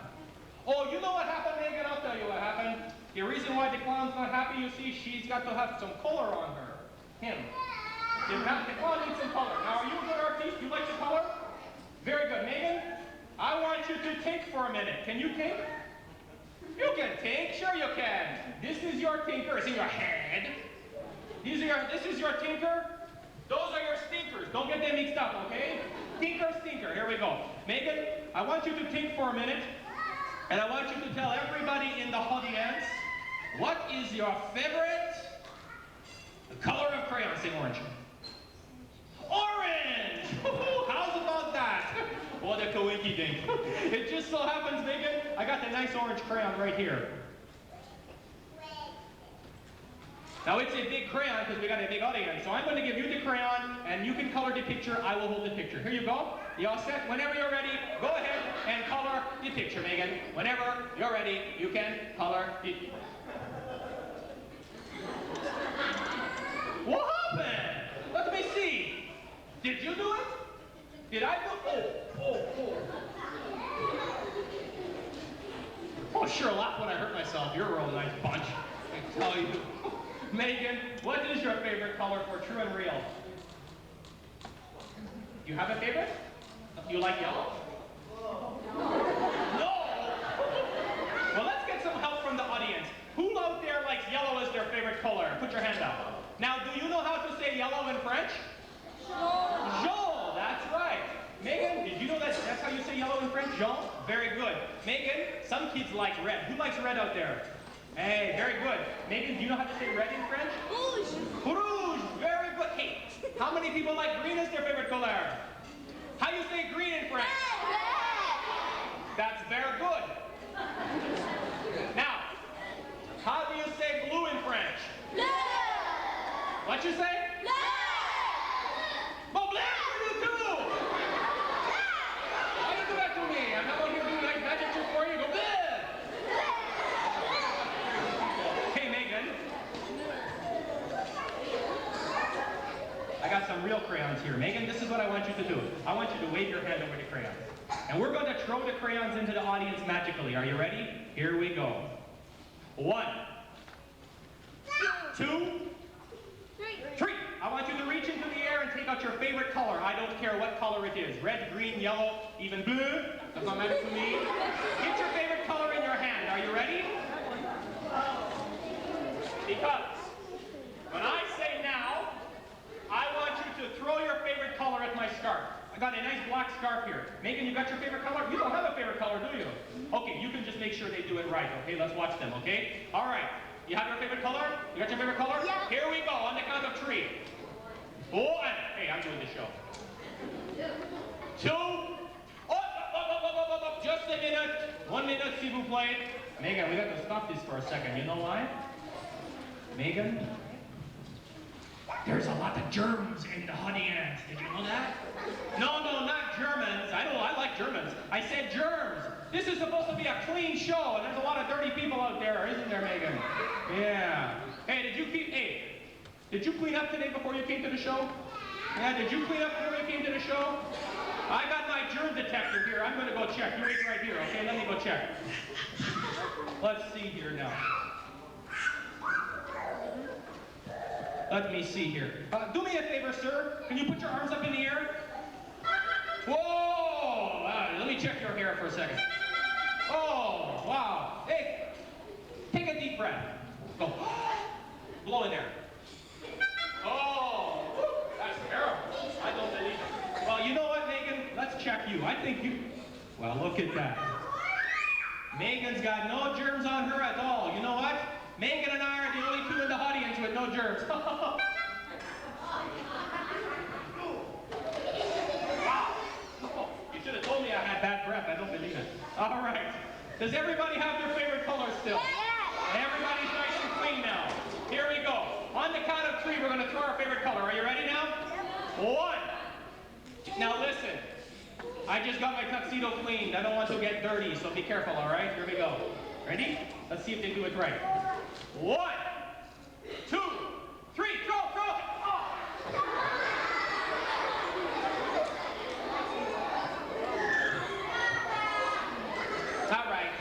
Oh, you know what happened, Megan? I'll tell you what happened. The reason why the clown's not happy, you see, she's got to have some color on her. Him. The clown needs some color. Now, are you a good artist? You like the color? Very good. Megan, I want you to think for a minute. Can you think? You can think. Sure you can. This is your tinker. It's in your head. This is your tinker. Those are your stinkers. Don't get them mixed up, okay? Tinker, stinker. Here we go. Megan, I want you to think for a minute. And I want you to tell everybody in the audience, what is your favorite color of crayon? Say orange. Orange! How's about that? What a coinky-dink. It just so happens, Megan, I got the nice orange crayon right here. Now it's a big crayon because we got a big audience. So I'm going to give you the crayon and you can color the picture. I will hold the picture. Here you go. You all set? Whenever you're ready, go ahead and color the picture, Megan. Whenever you're ready, you can color the... What happened? Let me see. Did you do it? Did I do it? Oh, sure, laugh when I hurt myself. You're a real nice bunch, I tell you. Megan, what is your favorite color for true and real? You have a favorite? You like yellow? No! Well, let's get some help from the audience. Who out there likes yellow as their favorite color? Put your hand up. Now, do you know how to say yellow in French? Jaune. Jaune, that's right. Megan, did you know that's how you say yellow in French? Jaune? Very good. Megan, some kids like red. Who likes red out there? Hey, very good. Megan, do you know how to say red in French? Rouge. Rouge, very good. Hey, how many people like green as their favorite color? How you say green in French? Red. That's very good. Now, how do you say blue in French? Bleu. What you say? Bleu. Well, bleu for you too. Why you do that to me? I'm not going to do like magic trick for you. Go bleu. I got some real crayons here. Megan, this is what I want you to do. I want you to wave your hand over the crayons. And we're going to throw the crayons into the audience magically. Are you ready? Here we go. 1, 2, 3. I want you to reach into the air and take out your favorite color. I don't care what color it is. Red, green, yellow, even blue. Does not matter to me. Get your favorite color in your hand. Are you ready? Because when I say now, I want you to throw your favorite color at my scarf. I got a nice black scarf here. Megan, you got your favorite color? You don't have a favorite color, do you? Okay, you can just make sure they do it right, okay? Let's watch them, okay? All right. You have your favorite color? You got your favorite color? Yeah. Here we go, on the count of 3. 1. Hey, I'm doing the show. 2. Just a minute. 1 minute, s'il vous plaît. Megan, we got to stop this for a second. You know why? Megan? There's a lot of germs in the audience. Did you know that? No, not Germans. I like Germans. I said germs. This is supposed to be a clean show, and there's a lot of dirty people out there, isn't there, Megan? Yeah. Hey, did you keep Did you clean up today before you came to the show? Yeah, did you clean up before you came to the show? I got my germ detector here. I'm going to go check. You wait right here, okay? Let me go check. Let's see here now. Let me see here. Do me a favor, sir. Can you put your arms up in the air? Whoa! Let me check your hair for a second. Oh, wow. Hey, take a deep breath. Go. Blow in there. Oh, that's terrible. I don't believe it. Well, you know what, Megan? Let's check you. I think you... Well, look at that. Megan's got no germs on her at all. You know what? Megan and I are the only two in the audience with no germs. Wow. Oh, you should have told me I had bad breath. I don't believe it. All right. Does everybody have their favorite color still? Yeah. Everybody's nice and clean now. Here we go. On the count of 3, we're going to throw our favorite color. Are you ready now? Yep. 1. Now listen. I just got my tuxedo cleaned. I don't want to get dirty, so be careful, all right? Here we go. Ready? Let's see if they do it right. 1, 2, 3, throw! Oh. All right.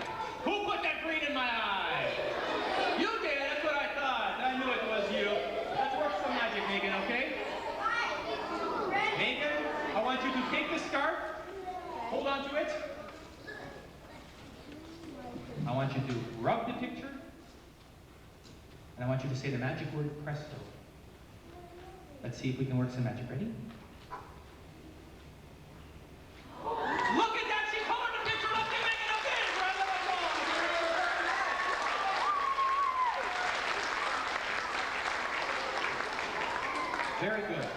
Who put that green in my eye? You did. That's what I thought. I knew it was you. Let's work some magic, Megan, okay? Megan, I want you to take this scarf. Hold on to it. I want you to rub the picture. And I want you to say the magic word presto. Let's see if we can work some magic. Ready? Look at that! She colored the picture! Let's give Megan a big round of applause. Very good.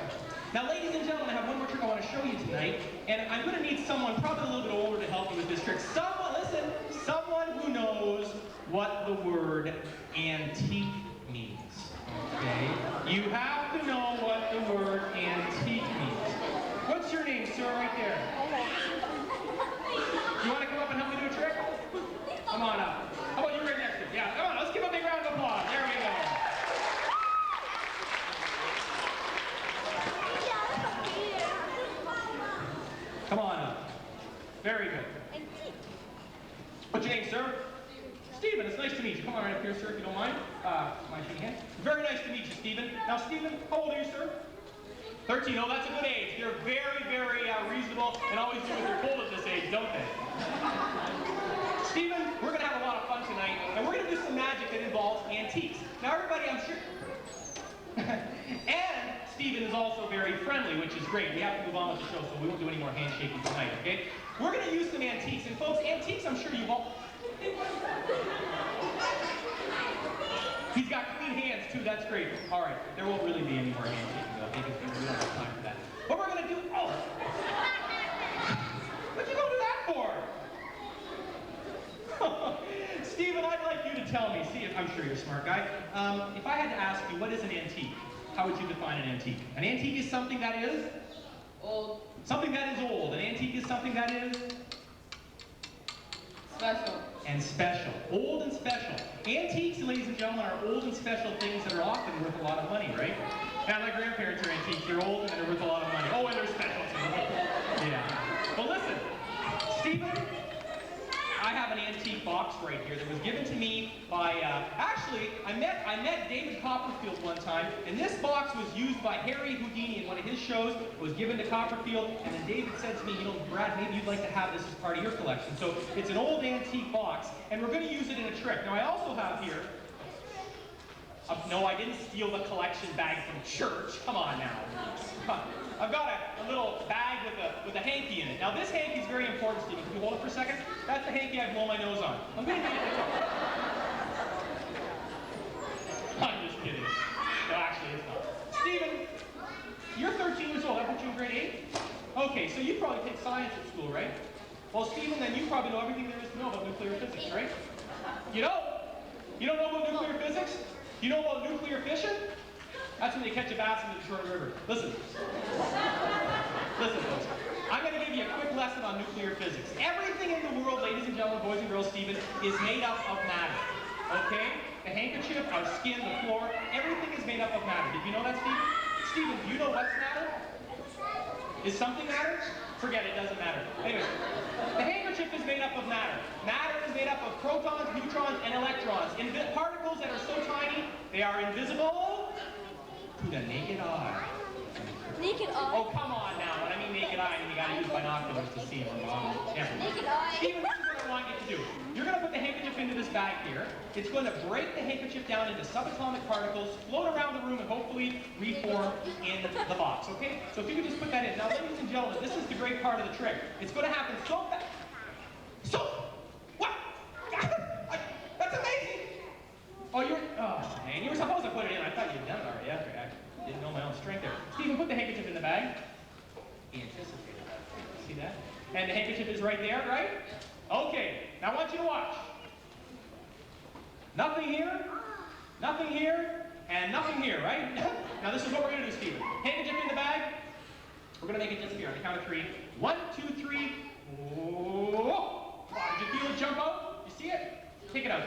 Now, ladies and gentlemen, I have one more trick I want to show you tonight, and I'm going to need someone probably a little bit older to help me with this trick. Someone, listen, someone who knows what the word antique means. Okay? You have to know what the word antique means. What's your name, sir, right there? You want to come up and help me do a trick? Come on up. How about you right next to me? Yeah, come on, let's give a big round of applause. There we go. Come on up. Very good. What's your name, sir? Stephen, it's nice to meet you. Come on right up here, sir, if you don't mind. Mind shaking hands? Very nice to meet you, Stephen. Now, Stephen, how old are you, sir? 13. Oh, that's a good age. They're very, very reasonable and always do what they're told at this age, don't they? Stephen, we're going to have a lot of fun tonight, and we're going to do some magic that involves antiques. Now, everybody, I'm sure... And Stephen is also very friendly, which is great. We have to move on with the show, so we won't do any more handshaking tonight, okay? We're going to use some antiques, and folks, antiques, I'm sure you've all... He's got clean hands, too. That's great. All right. There won't really be any more handshaking, though, because we don't have time for that. What we're going to do... Oh! What'd you go do that for? Stephen, I'd like you to tell me. See, I'm sure you're a smart guy. If I had to ask you, what is an antique? How would you define an antique? An antique is something that is... Old. Something that is old. An antique is something that is... Special. And special. Old and special. Antiques, ladies and gentlemen, are old and special things that are often worth a lot of money, right? Now, my grandparents are antiques. They're old and they're worth a lot of money. Oh, and they're special, too. Yeah. But listen, Stephen, I have an antique box right here that was given to me by, actually, I met David Copperfield one time, and this box was used by Harry Houdini in one of his shows. It was given to Copperfield, and then David said to me, you know, Brad, maybe you'd like to have this as part of your collection. So it's an old antique box, and we're going to use it in a trick. Now, I also have here, no, I didn't steal the collection bag from church. Come on now. I've got a little bag with a hanky in it. Now, this hanky is very important, Stephen. Can you hold it for a second? That's the hanky I blow my nose on. I'm going to need it. I'm just kidding. No, actually, it's not. Stephen, you're 13 years old. I put you in grade 8? Okay, so you probably take science at school, right? Well, Stephen, then you probably know everything there is to know about nuclear physics, right? You don't? You don't know about nuclear physics? You know about nuclear fission? That's when they catch a bass in the Detroit River. Listen. Listen, folks. I'm going to give you a quick lesson on nuclear physics. Everything in the world, ladies and gentlemen, boys and girls, Stephen, is made up of matter. Okay? The handkerchief, our skin, the floor, everything is made up of of matter. Did you know that, Stephen? Stephen, do you know what's matter? Is something matter? Forget it, doesn't matter. Anyways, the handkerchief is made up of matter. Matter is made up of protons, neutrons, and electrons. Particles that are so tiny, they are invisible to the naked eye. Naked eye? Oh, come on now. When I mean naked eye, I mean you gotta use binoculars to see them. Naked eye. Stephen, this is what I want you to do. You're gonna put the handkerchief into this bag here. It's going to break the handkerchief down into subatomic particles, float around the room, and hopefully reform in the box, okay? So if you could just put that in. Now, ladies and gentlemen, this is the great part of the trick. It's gonna happen so fast. So, what? That's amazing! Oh, man, you were supposed to put it in. I thought you'd done it already after I didn't know my own strength there. Stephen, put the handkerchief in the bag. He anticipated that. See that? And the handkerchief is right there, right? Okay, now I want you to watch. Nothing here, and nothing here, right? Now this is what we're gonna do, Stephen. Handkerchief in the bag. We're gonna make it disappear on the count of 3. 1, 2, 3. Oh! Did you feel it jump out? You see it? Take it out.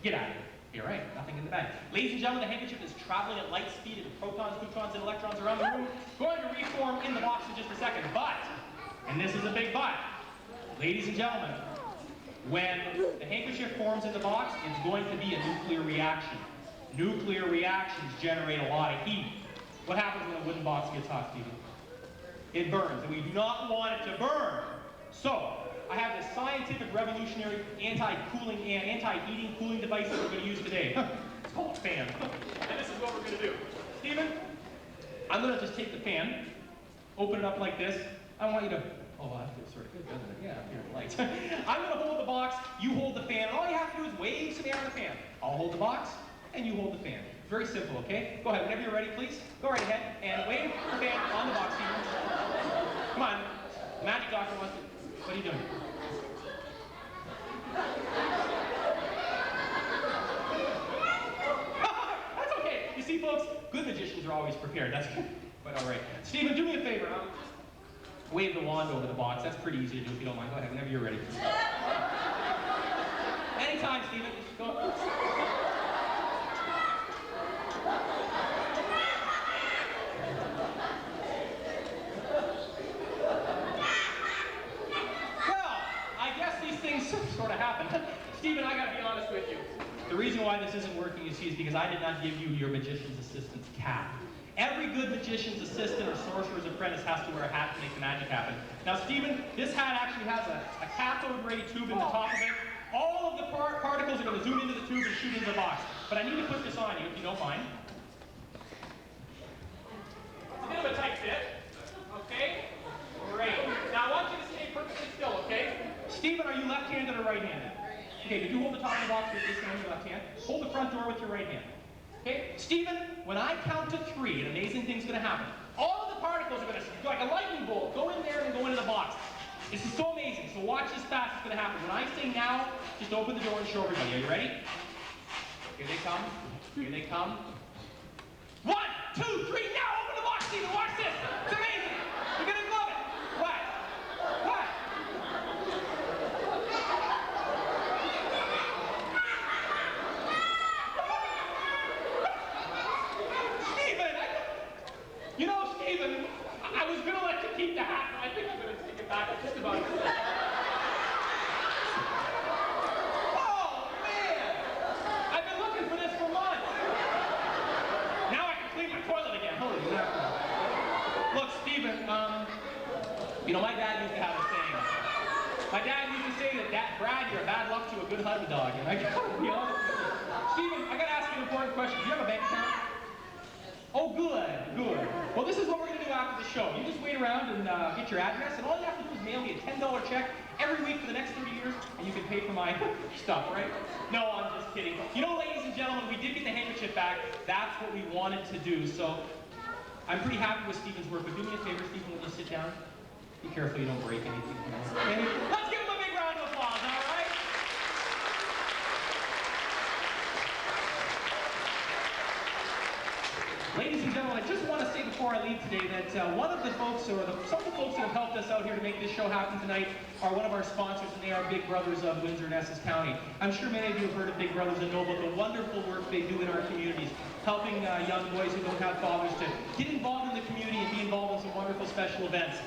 Get out of here. You're right, nothing in the bag. Ladies and gentlemen, the handkerchief is traveling at light speed with protons, neutrons, and electrons around the room. Going to reform in the box in just a second, but, and this is a big but, ladies and gentlemen, when the handkerchief forms in the box, it's going to be a nuclear reaction. Nuclear reactions generate a lot of heat. What happens when a wooden box gets hot, Stephen? It burns, and we do not want it to burn. So, I have this scientific, revolutionary, anti-cooling and anti-heating cooling device that we're going to use today. It's called a fan. And this is what we're going to do. Stephen, I'm going to just take the fan, open it up like this. I want you to, oh, that feels sort of good, doesn't it? Yeah, here, the lights. I'm going to hold the box, you hold the fan, and all you have to do is wave some air on the fan. I'll hold the box, and you hold the fan. Very simple, okay? Go ahead, whenever you're ready, please. Go right ahead, and wave the fan on the box, Stephen. Come on, the magic doctor wants to. What are you doing? That's okay. You see, folks, good magicians are always prepared. That's quite all right. Stephen, do me a favor. Wave the wand over the box. That's pretty easy to do if you don't mind. Go ahead, whenever you're ready. Anytime, Stephen. Go. Sort of happened. Stephen, I gotta be honest with you. The reason why this isn't working, you see, is because I did not give you your magician's assistant's cap. Every good magician's assistant or sorcerer's apprentice has to wear a hat to make the magic happen. Now, Stephen, this hat actually has a cathode ray tube in the top of it. All of the particles are going to zoom into the tube and shoot into the box. But I need to put this on you, if you don't mind. It's a bit of a tight fit. Okay? Great. Now, I want you to stay perfectly still, okay? Stephen, are you left-handed or right-handed? Okay, did you hold the top of the box with this hand, your left hand? Hold the front door with your right hand. Okay? Stephen, when I count to 3, an amazing thing's going to happen. All of the particles are going to, like a lightning bolt, go in there and go into the box. This is so amazing, so watch this fast, it's going to happen. When I say now, just open the door and show everybody. Are you ready? Here they come. Here they come. 1, 2, 3, now open the box, Stephen, watch this. It's amazing. You're going to love it. What? What? You know, Stephen, I was going to let you keep the hat, but I think you're going to take it back. It's just about it. Oh, man! I've been looking for this for months. Now I can clean my toilet again. Holy mackerel. Look, Stephen, you know, my dad used to have a saying. My dad used to say that, Brad, you're a bad luck to a good hunting dog. And I gotta be honest with you. Stephen, I got to ask you an important question. Do you have a bank account? Oh, good, good. Well, this is what we're going to do after the show. You just wait around and get your address, and all you have to do is mail me a $10 check every week for the next 30 years, and you can pay for my stuff, right? No, I'm just kidding. You know, ladies and gentlemen, we did get the handkerchief back. That's what we wanted to do, so I'm pretty happy with Stephen's work, but do me a favor, Stephen, will you sit down? Be careful you don't break anything. Okay? Let's give him a big round of applause, all right? Ladies and gentlemen, I just want to say before I leave today that one of the folks, or some of the folks that have helped us out here to make this show happen tonight are one of our sponsors, and they are Big Brothers of Windsor and Essex County. I'm sure many of you have heard of Big Brothers and know about the wonderful work they do in our communities, helping young boys who don't have fathers to get involved in the community and be involved in some wonderful special events.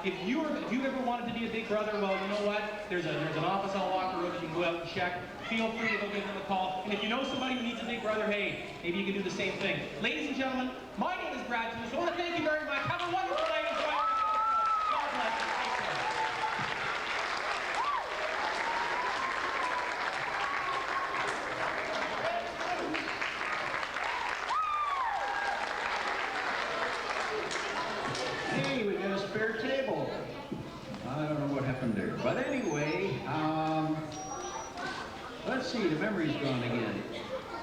If you've ever wanted to be a Big Brother, well, you know what? There's an office on Walker Road. You can go out and check. Feel free to go give them a call. And if you know somebody who needs a Big Brother, hey, maybe you can do the same thing. Ladies and gentlemen, my name is Brad Tunis. I want to thank you very much. Have a wonderful night. Enjoy your God bless you. Take care. Hey, we got a spare table. I don't know what happened there. But anyway, let's see, the memory's gone again.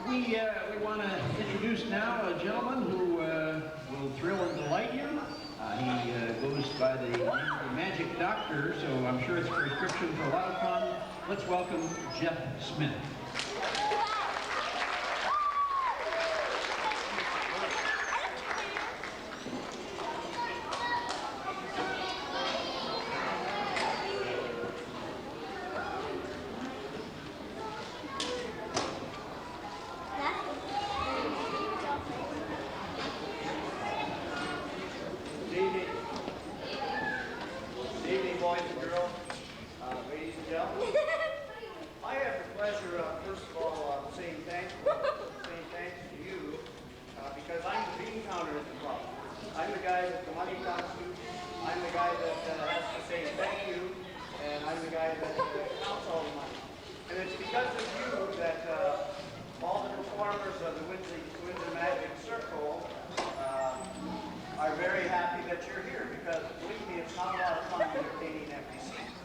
We want to introduce now a gentleman who will thrill and delight you. He goes by the name of the Magic Doctor, so I'm sure it's a prescription for a lot of fun. Let's welcome Jeff Smith. Good evening, boys and girls, ladies and gentlemen. I have the pleasure of, first of all, saying thanks to you, because I'm the bean counter at the club. I'm the guy that the money comes to. I'm the guy that has to say thank you, and I'm the guy that counts all the money. And it's because of you that all the performers of the Windsor Magic Circle are very happy that you're here, because believe me, it's not a lot of fun entertaining empty seats.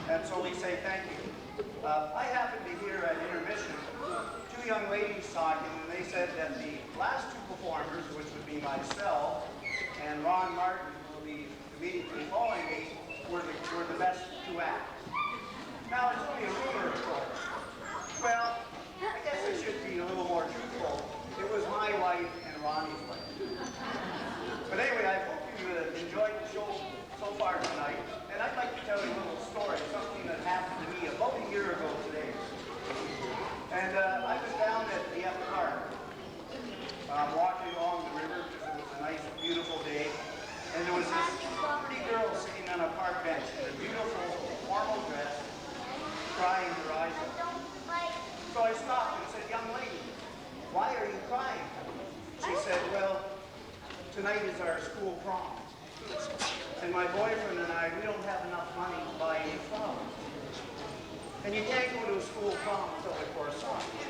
And so we say thank you. I happened to hear at intermission two young ladies talking, and they said that the last two performers, which would be myself and Ron Martin, who will be immediately following me, were the best to act. Now, it's only a rumor, of course. Well, I guess I should be a little more truthful. It was my life and Ronnie's life. But anyway, I hope you enjoyed the show so far tonight. And I'd like to tell you a little story, something that happened to me about a year ago today. And I was down at the F Park, walking along the river because it was a nice, beautiful day. And there was this pretty girl sitting on a park bench in a beautiful, formal dress, crying her eyes out. So I stopped and said, "Young lady, why are you crying?" She said, "Well, tonight is our school prom. And my boyfriend and I, we don't have enough money to buy any flowers. And you can't go to a school prom without a corsage."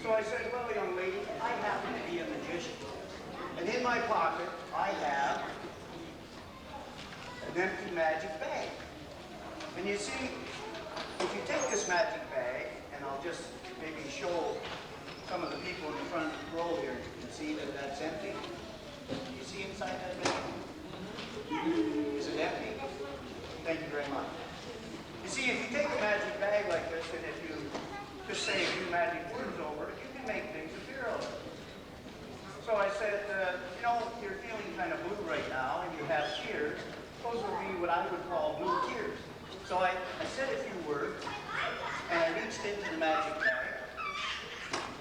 So I said, "Well, young lady, I happen to be a magician. And in my pocket, I have an empty magic bag. And you see, if you take this magic bag, and I'll just maybe show some of the people in the front row here, you can see that that's empty. You see inside that bag? Is it empty? Thank you very much. You see, if you take a magic bag like this, and if you just say a few magic words over it, you can make things appear out of it. So I said, you know, you're feeling kind of blue right now, and you have tears. Those would be what I would call blue tears. So I said a few words, and I reached into the magic bag,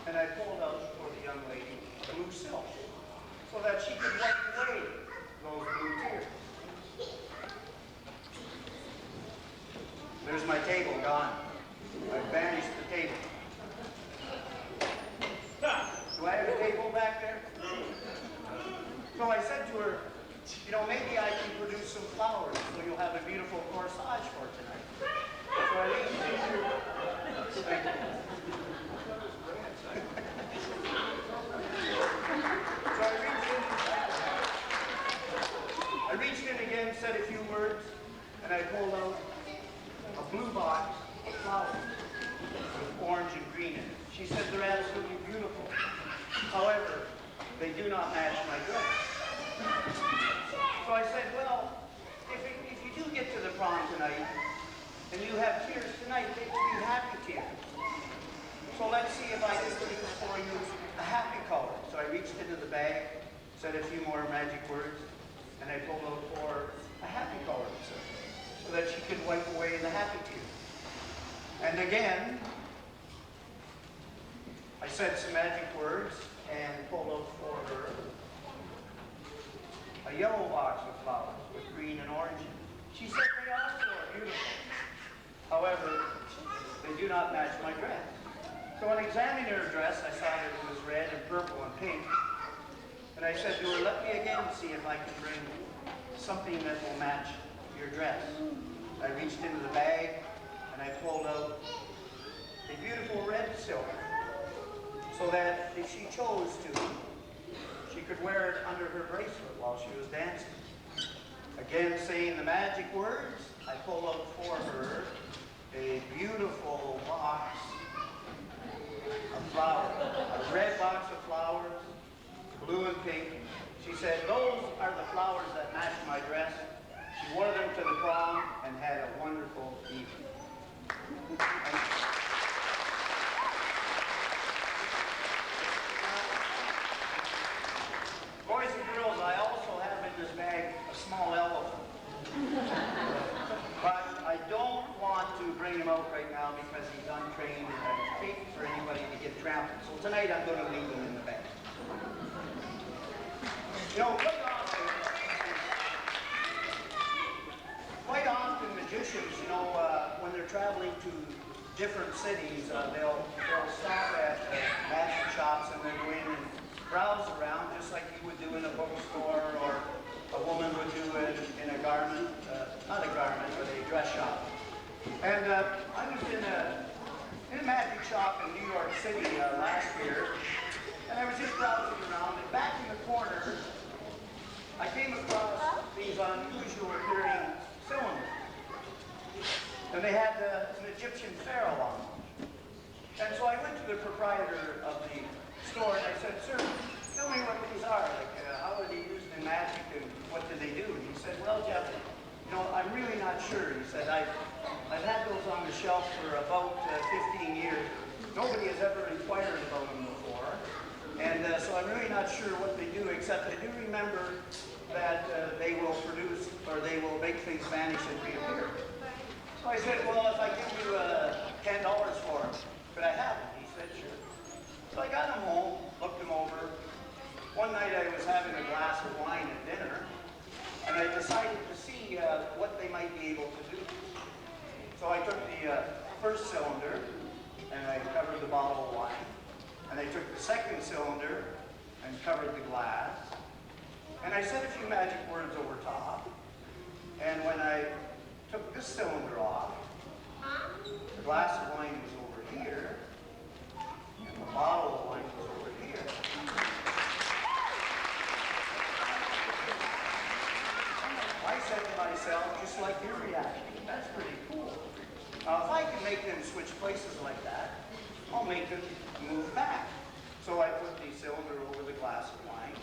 and I pulled out for the young lady blue silk, so that she could wipe away those blue tears. There's my table gone. I've banished the table. Do I have a table back there? So I said to her, you know, maybe I can produce some flowers so you'll have a beautiful corsage for tonight. So I reached into, thank you. So I reached in again, said a few words, and I pulled out a blue box of flowers with orange and green in it. She said they're absolutely beautiful. However, they do not match my dress. So I said, well, if you do get to the prom tonight, and you have tears tonight, they will be happy tears. So let's see if I can make for you a happy color. So I reached reached into the bag, said a few more magic words, and I pulled out for a happy color so that she could wipe away the happy tears. And again, I said some magic words and pulled out for her a yellow box of flowers with green and orange. She said they also are beautiful. However, they do not match my dress. So when examining her dress, I saw that it was red and purple and pink. And I said to her, let me again see if I can bring something that will match your dress. I reached into the bag and I pulled out a beautiful red silk so that if she chose to, she could wear it under her bracelet while she was dancing. Again, saying the magic words, I pulled out for her a beautiful box of flowers, a red box of flowers, blue and pink. She said, those are the flowers that match my dress. She wore them to the prom and had a wonderful evening. Boys and girls, I also have in this bag a small elephant. But I don't want to bring him out right now because he's untrained and I hate for anybody to get trampled. So tonight I'm going to leave him in the bag. You know, quite often magicians, you know, when they're traveling to different cities, they'll stop at magic shops and they'll go in and browse around just like you would do in a bookstore or a woman would do it in a garment, not a garment, but a dress shop. And I was in a magic shop in New York City last year, and I was just browsing around, and back in the corner, I came across these unusual appearing cylinders. And they had an Egyptian pharaoh on them. And so I went to the proprietor of the store and I said, sir, tell me what these are. Like, how are they used in magic and what do they do? And he said, well, Jeff, you know, I'm really not sure. He said, I've had those on the shelf for about 15 years. Nobody has ever inquired about them before. And so I'm really not sure what they do, except I do remember that they will produce, or they will make things vanish and reappear. So I said, well, if I give you $10 for them, could I have them? He said, sure. So I got them home, looked them over. One night I was having a glass of wine at dinner, and I decided to see what they might be able to do. So I took the first cylinder, and I covered the bottle of wine. And I took the second cylinder and covered the glass. And I said a few magic words over top. And when I took this cylinder off, the glass of wine was over here, and the bottle of wine was over here. I said to myself, just like your reaction, that's pretty cool. Now, if I can make them switch places like that, I'll make them move back. So I put the cylinder over the glass of wine,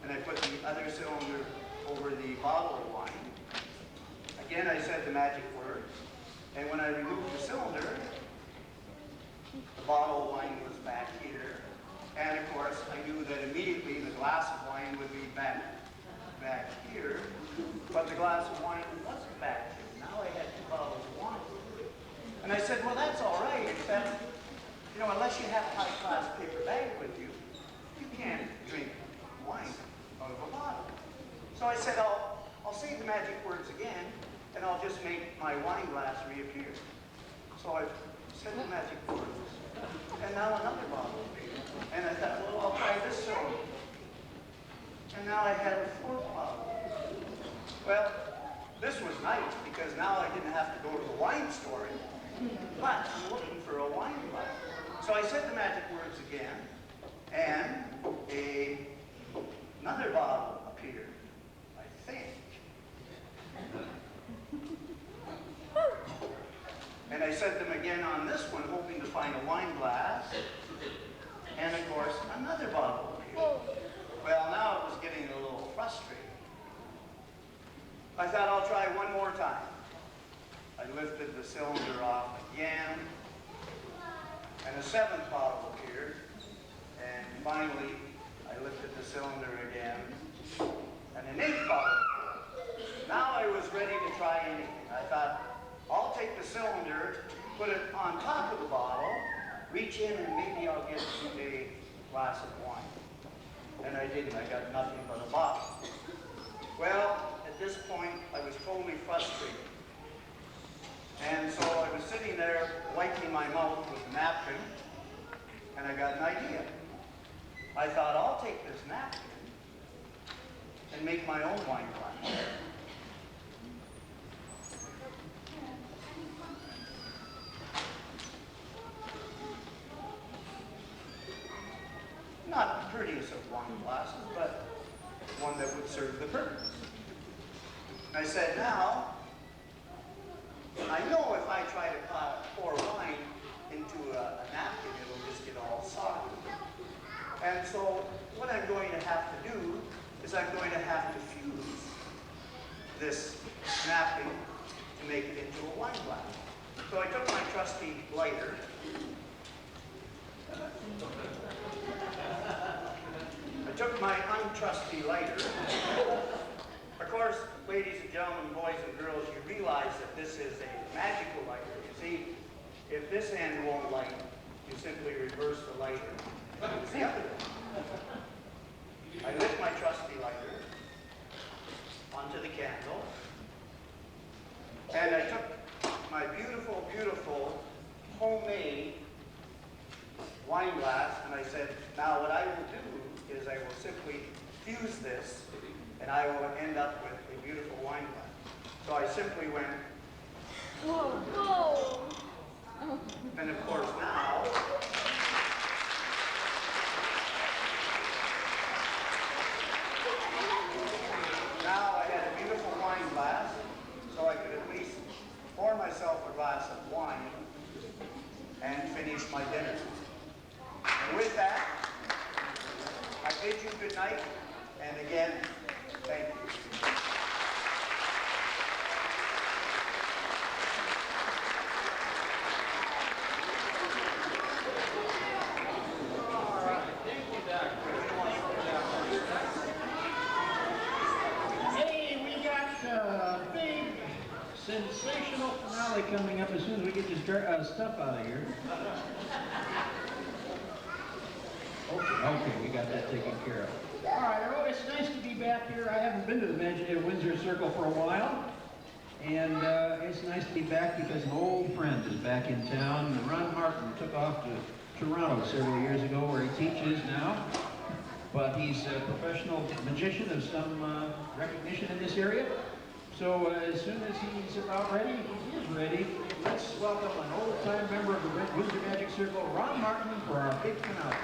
and I put the other cylinder over the bottle of wine. Again, I said the magic words, and when I removed the cylinder, the bottle of wine was back here, and of course, I knew that immediately the glass of wine would be back here, but the glass of wine wasn't back here. Now I had two bottles of wine. And I said, well, that's all right, except, you know, unless you have a high-class paper bag with you, you can't drink wine out of a bottle. So I said, I'll say the magic words again, and I'll just make my wine glass reappear. So I said the magic words, and now another bottle appeared. And I thought, well, I'll try this cylinder. And now I had a fourth bottle. Well, this was nice, because now I didn't have to go to the wine store anymore. But I'm looking for a wine glass. So I said the magic words again, and another bottle appeared, I think. And I said them again on this one, hoping to find a wine glass. And of course, another bottle appeared. Well, now it was getting a little frustrating. I thought I'll try one more time. I lifted the cylinder off again, and a seventh bottle appeared. And finally, reach in and maybe I'll get a glass of wine. And I didn't. I got nothing but a bottle. Well, at this point, I was totally frustrated. And so I was sitting there wiping my mouth with a napkin, and I got an idea. I thought, I'll take this napkin and make my own wine glass. Not the prettiest of wine glasses, but one that would serve the purpose. I said, now, I know if I try to pour wine into a napkin, it'll just get all soggy. And so what I'm going to have to do is I'm going to have to fuse this napkin to make it into a wine glass. So I took my trusty lighter. I took my untrusty lighter. Of course, ladies and gentlemen, boys and girls, you realize that this is a magical lighter. You see, if this end won't light, you simply reverse the lighter. It's the other end. I lit my trusty lighter onto the candle, and I took my beautiful, beautiful homemade wine glass, and I said, now what I will do is I will simply fuse this, and I will end up with a beautiful wine glass. So I simply went, Whoa, whoa. and of course now, I had a beautiful wine glass, so I could at least pour myself a glass of wine and finish my dinner. And with that, I bid you good night, and again, thank you. Hey, we got a big, sensational finale coming up as soon as we get this stuff out of here. Okay, we got that taken care of. All right, well, it's nice to be back here. I haven't been to the Windsor Circle for a while, and it's nice to be back because an old friend is back in town. Ron Martin took off to Toronto several years ago, where he teaches now, but he's a professional magician of some recognition in this area. So as soon as he's about ready, he is ready. Let's welcome an old-time member of the Windsor Magic Circle, Ron Martin, for our big finale.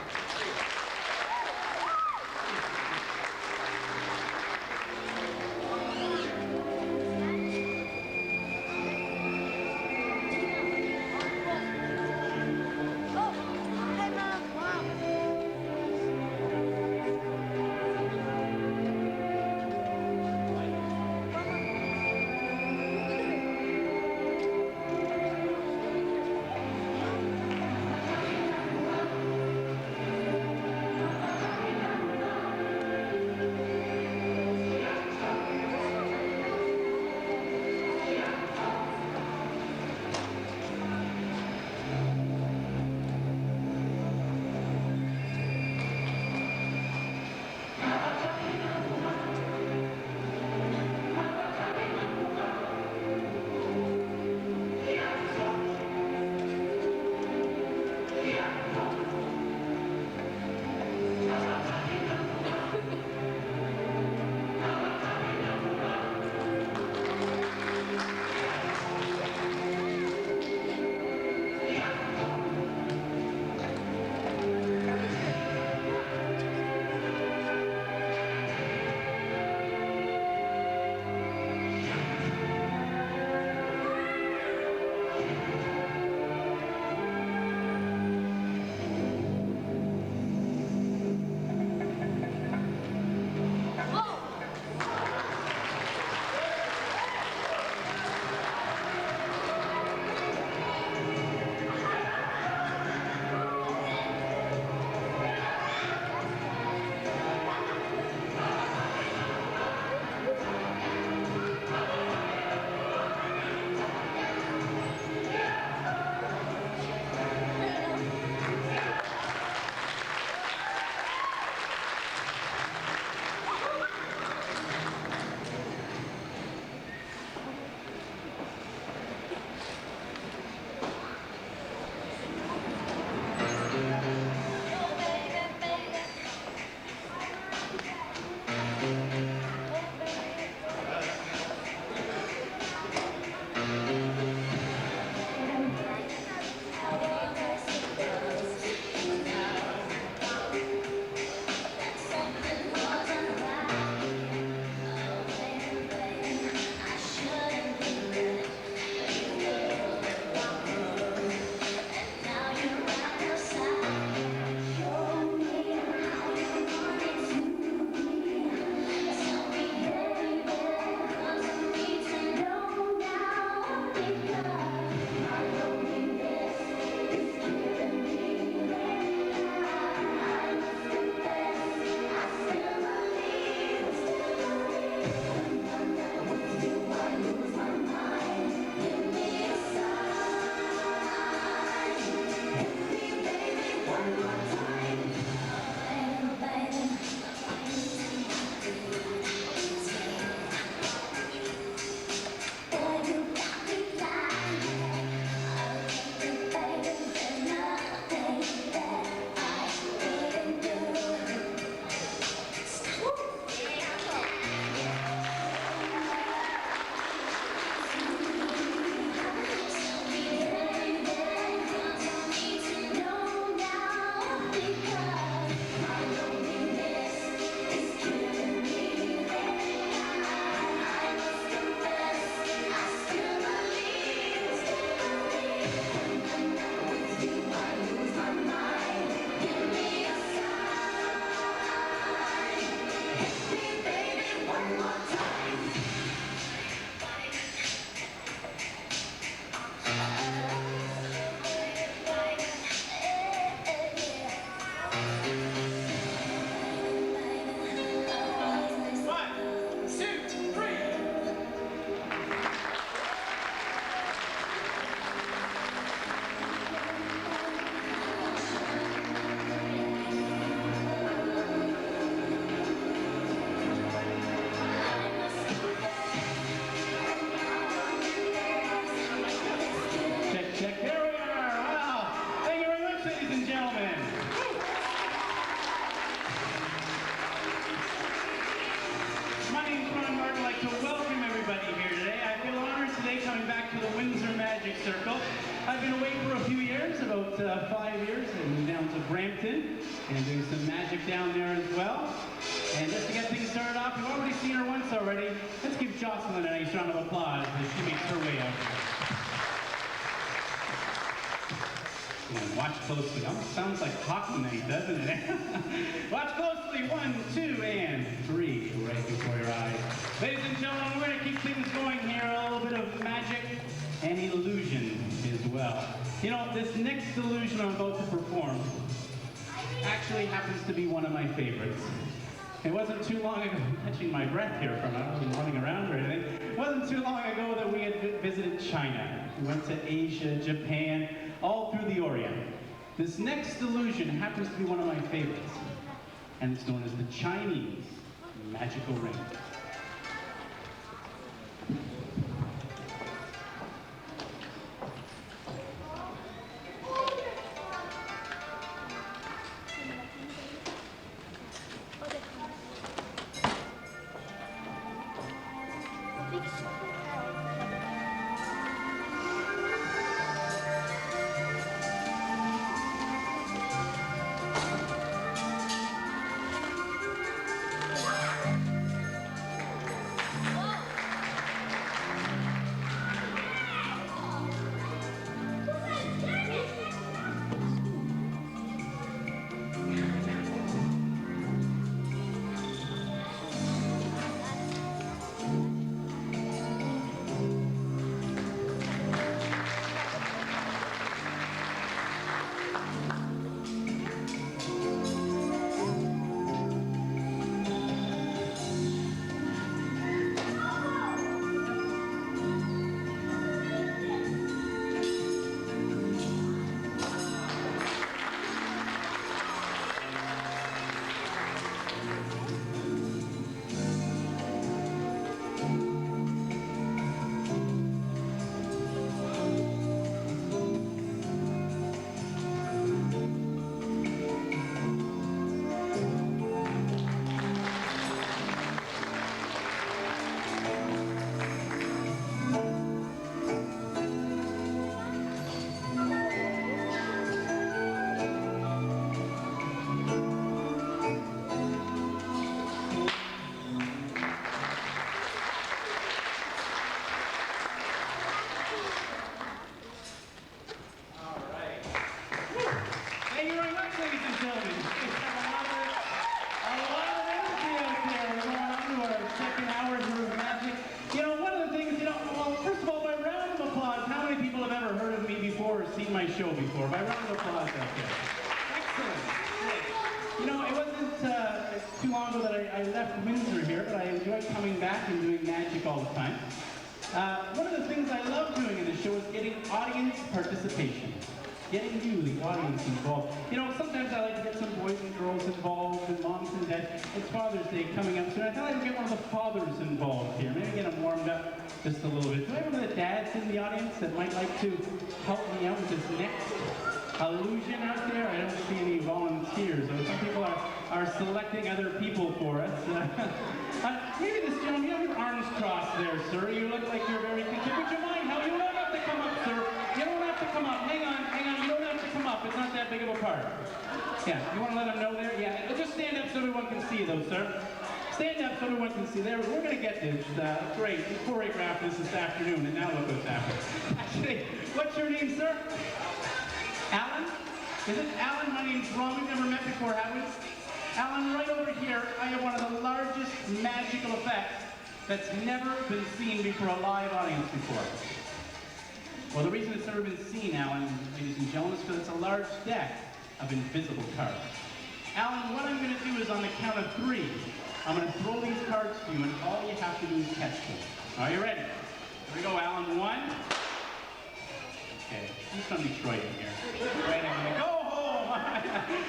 Brampton and doing some magic down there as well. And just to get things started off, you've already seen her once already. Let's give Jocelyn a nice round of applause as she makes her way out here. And watch closely. Almost sounds like hockey night, doesn't it? Watch closely. 1, 2, and 3 right before your eyes. Ladies and gentlemen, we're going to keep things going here. A little bit of magic and illusion as well. You know, this next illusion I'm about to perform actually happens to be one of my favorites. It wasn't too long ago, I'm catching my breath here from running around or anything. It wasn't too long ago that we had visited China. We went to Asia, Japan, all through the Orient. This next illusion happens to be one of my favorites, and it's known as the Chinese magical ring. Show before. By round of applause out there. Excellent. You know, it wasn't too long ago that I left Windsor here, but I enjoyed coming back and doing magic all the time. One of the things I love doing in the show is getting audience participation. Getting you, the audience, involved. You know, sometimes I like to get some boys and girls involved, and moms and dads. It's Father's Day coming up soon. I thought I'd get one of the fathers involved here. Maybe get them warmed up just a little bit. Do I have one of the dads in the audience that might like to help me out with this next illusion out there? I don't see any volunteers. Some people are selecting other people for us. Maybe this gentleman, you have your arms crossed there, sir. You look like you're very content. Would you mind? You don't have to come up, sir. You don't have to come up. Hang on. You don't have to come up. It's not that big of a part. Yeah, you want to let them know there? Yeah, just stand up so everyone can see, though, sir. Stand up so everyone can see. There, we're going to get this. Great. We choreographed this afternoon, and now look what's happening. Actually, what's your name, sir? Alan? Is it Alan? My name's Ron. We've never met before, have we? Alan, right over here, I have one of the largest magical effects that's never been seen before a live audience before. Well, the reason it's never been seen, Alan, ladies and gentlemen, is because it's a large deck of invisible cards. Alan, what I'm going to do is on the count of 3, I'm going to throw these cards to you, and all you have to do is catch them. Are you ready? Here we go, Alan. 1. Okay, who's from Detroit in here? Right, I'm going to go home.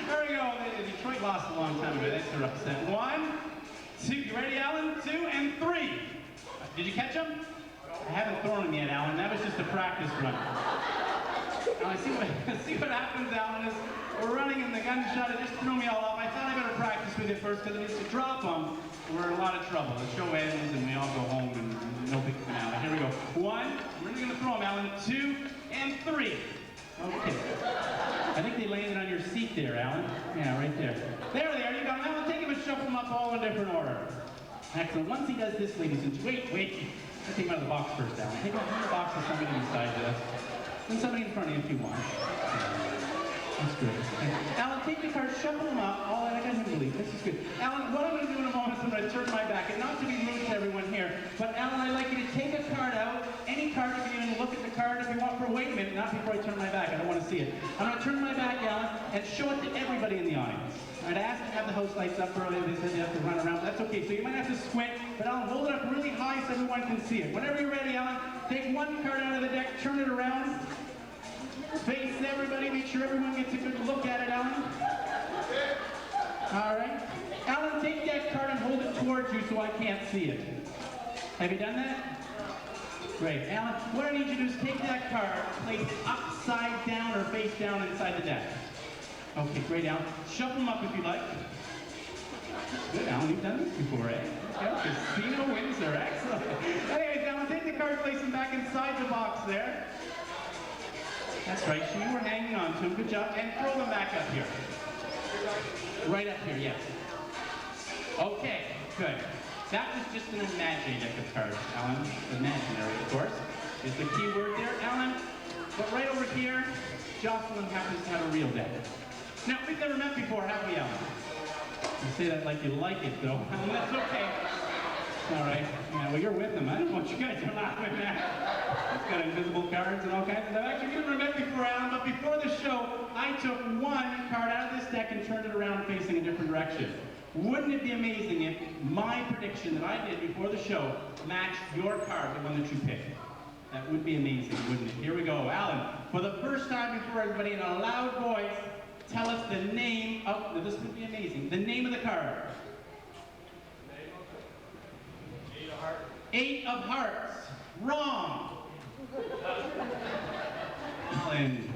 There we go. Detroit lost a long time ago. They're upset. 1, 2. You ready, Alan? 2 and 3. Did you catch them? I haven't thrown them yet, Alan. That was just a practice run. Now, see what happens, Alan, is we're running and the gunshot, it just threw me all off. I thought I better practice with it first, because if it's a drop them, we're in a lot of trouble. The show ends and we all go home and no big finale. Here we go. 1, we're going to throw them, Alan. 2 and 3. Okay. I think they landed on your seat there, Alan. Yeah, right there. There they are. You got them. Alan, take them and shuffle them up all in different order. Excellent. Once he does this, ladies and gentlemen, wait. Let's take him out of the box first, Alan. Take him out of the box with somebody beside us. And somebody in front of you if you want. That's good. Alan, take the cards, shuffle them up. All I got him to leave. This is good. Alan, what I'm going to do in a moment is I'm going to turn my back. And not to be rude to everyone here, but Alan, I'd like you to take a card out. Any card, you can even look at the card if you want for, wait a minute, not before I turn my back. I don't want to see it. I'm going to turn my back, Alan, and show it to everybody in the audience. I'd ask to have the house lights up earlier. They said you have to run around. That's okay. So you might have to squint, but Alan, hold it up really high so everyone can see it. Whenever you're ready, Alan, take one card out of the deck, turn it around. Face everybody, make sure everyone gets a good look at it, Alan. All right. Alan, take that card and hold it towards you so I can't see it. Have you done that? Great. Alan, what I need you to do is take that card, place it upside down or face down inside the deck. Okay, great, Alan. Shuffle them up if you like. Good, Alan, you've done this before, eh? Casino Windsor, excellent. Anyways, Alan, take the card, place them back inside the box there. That's right, so you were hanging on to them. Good job. And throw them back up here. Right up here, yes. Okay, good. That was just an imaginary deck of cards, Alan. Imaginary, of course, is the key word there, Alan. But right over here, Jocelyn happens to have a real deck. Now, we've never met before, have we, Alan? You say that like you like it, though. Alan, that's okay. All right. Yeah, well, you're with them. I don't want you guys to laugh at that. It's got invisible cards and all kinds of stuff. Actually, we've never met before, Alan, but before the show, I took one card out of this deck and turned it around facing a different direction. Wouldn't it be amazing if my prediction that I did before the show matched your card, the one that you picked? That would be amazing, wouldn't it? Here we go. Alan, for the first time before everybody in a loud voice, tell us the name of, this would be amazing, the name of the card. Eight of Hearts. Wrong. Alan,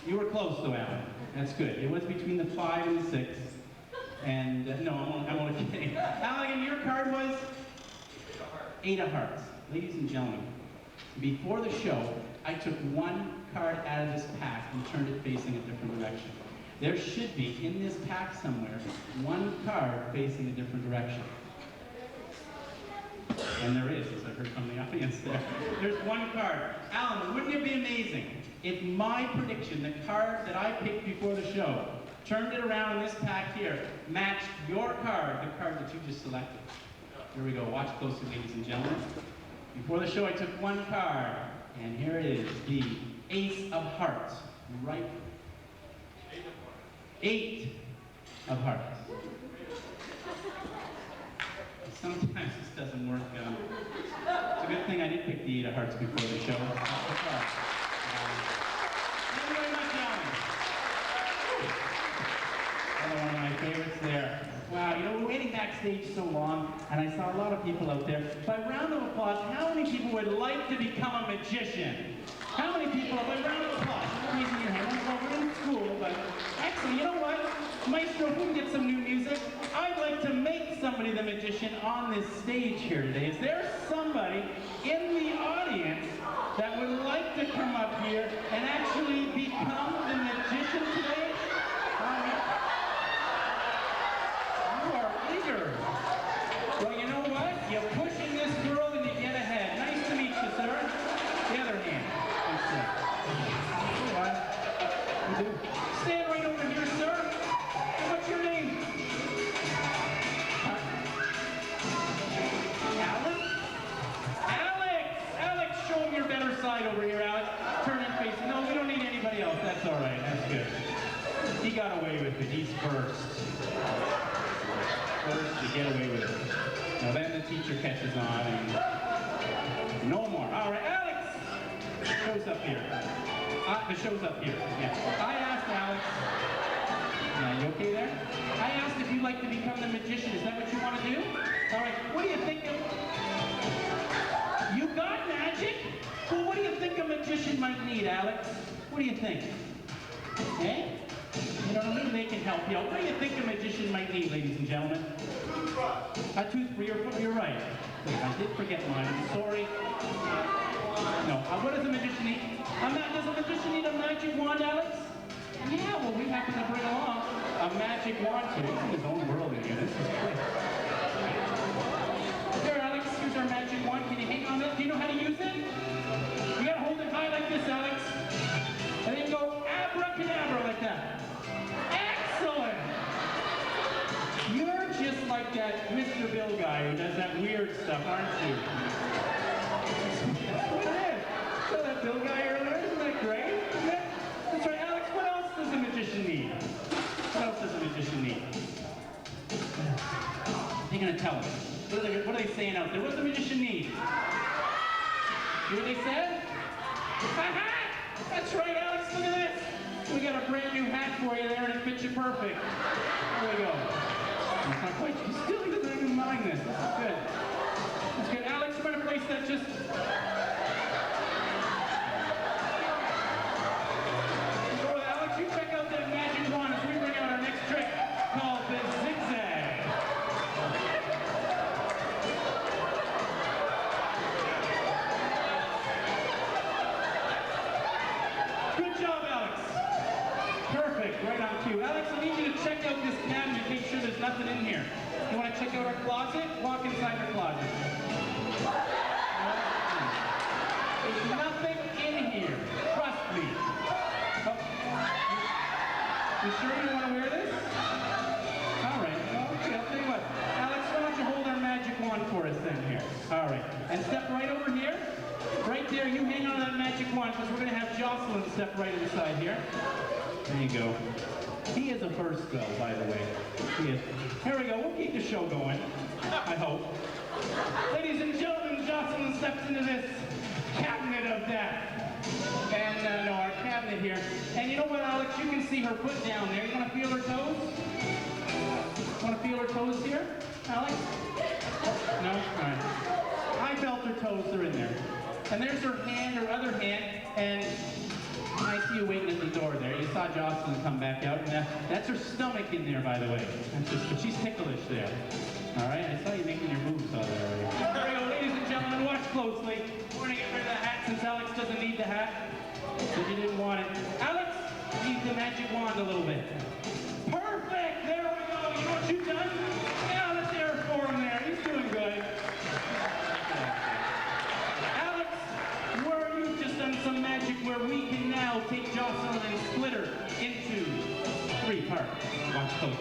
you were close though, Alan. That's good. It was between the 5 and the 6. And no, I'm only kidding. Alan, your card was Eight of Hearts. Ladies and gentlemen, before the show, I took one card out of this pack and turned it facing a different direction. There should be, in this pack somewhere, one card facing a different direction. And there is, as I heard from the audience there. There's one card. Alan, wouldn't it be amazing if my prediction, the card that I picked before the show, turned it around in this pack here, matched your card, the card that you just selected? Here we go. Watch closely, ladies and gentlemen. Before the show, I took one card, and here it is, the Ace of Hearts. Right? Eight of Hearts. Sometimes this doesn't work. It's a good thing I did pick the Eight of Hearts before the show. Thank you very much, Alan. Another one of my favorites there. Wow, you know, we're waiting backstage so long, and I saw a lot of people out there. By round of applause, how many people would like to become a magician? How many people, by round of applause, you're raising your hand. Well, we're in school, but excellent. You know what? Maestro, if we can get some new music, I'd like to make somebody the magician on this stage here today. Is there somebody in the audience that would like to come up here and actually become the magician today? You are eager. Well, you know what? You're pushing this girl and you get ahead. Nice to meet you, sir. The other hand. What? You do? Stand right over here, sir. What's your name? Alex? Alex, show him your better side over here, Alex. Turn and face. No, we don't need anybody else. That's all right. That's good. He got away with it. He's first. First, you get away with it. Now then the teacher catches on and no more. All right, Alex! The show's up here. The show's up here. Yeah. I asked Alex. Yeah, you okay there? I asked if you'd like to become the magician. Is that what you want to do? All right. What do you think of... You got magic? Well, what do you think a magician might need, Alex? What do you think? Eh? You know, maybe they can help you out. What do you think a magician might need, ladies and gentlemen? A toothbrush. You're right. I did forget mine. I'm sorry. No. What does a magician need? Does a magician need a magic wand, Alex? Yeah, well, we happen to bring along a magic wand today. He's in his own world in here. This is great. Here, Alex, here's our magic wand. Can you hang on it? Do you know how to use it? You gotta hold it high like this, Alex. And then go abracadabra like that. Excellent! You're just like that Mr. Bill guy who does that weird stuff, aren't you? That's what it is. Saw that Bill guy earlier? Isn't that great? Yeah. That's right, Alex. What else does a magician need? What else does a magician need? They're gonna tell us. What are they saying out there? What does a magician need? You know what they said? A hat! That's right, Alex. Look at this. We got a brand new hat for you there, and it fits you perfect. There we go. That's not quite. Still, he doesn't even mind this. This is good. That's good. Alex, we're gonna place that just. Alex, you check out that magic wand as we bring out our next trick called the zigzag. Good job, Alex. Perfect, right on cue. Alex, I need you to check out this cabinet, make sure there's nothing in here. You want to check out our closet? Walk inside our closet. There's nothing in here. Trust me. Oh. You sure you want to wear this? All right. Okay, I'll tell you what. Alex, why don't you hold our magic wand for us then here? All right. And step right over here. Right there, you hang on to that magic wand because we're going to have Jocelyn step right inside here. There you go. He is a burst though, by the way. He is. Here we go. We'll keep the show going. I hope. Ladies and gentlemen, Jocelyn steps into this cabinet of death. And no, our cabinet here. And you know what, Alex? You can see her foot down there. You want to feel her toes? Want to feel her toes here, Alex? No? All right. I felt her toes. They're in there. And there's her hand, her other hand, and I see you waiting at the door there. You saw Jocelyn come back out, and that's her stomach in there, by the way. She's ticklish there. All right, I saw you making your moves out there already. There we go, ladies and gentlemen, watch closely. We're gonna get rid of the hat since Alex doesn't need the hat, because you didn't want it. Alex needs the magic wand a little bit. Perfect, there we go. You know what you've done? Yeah, let's hear it for him there. He's doing good. Alex, you've just done some magic where we can now take Jocelyn and split her into 3 parts. Watch closely.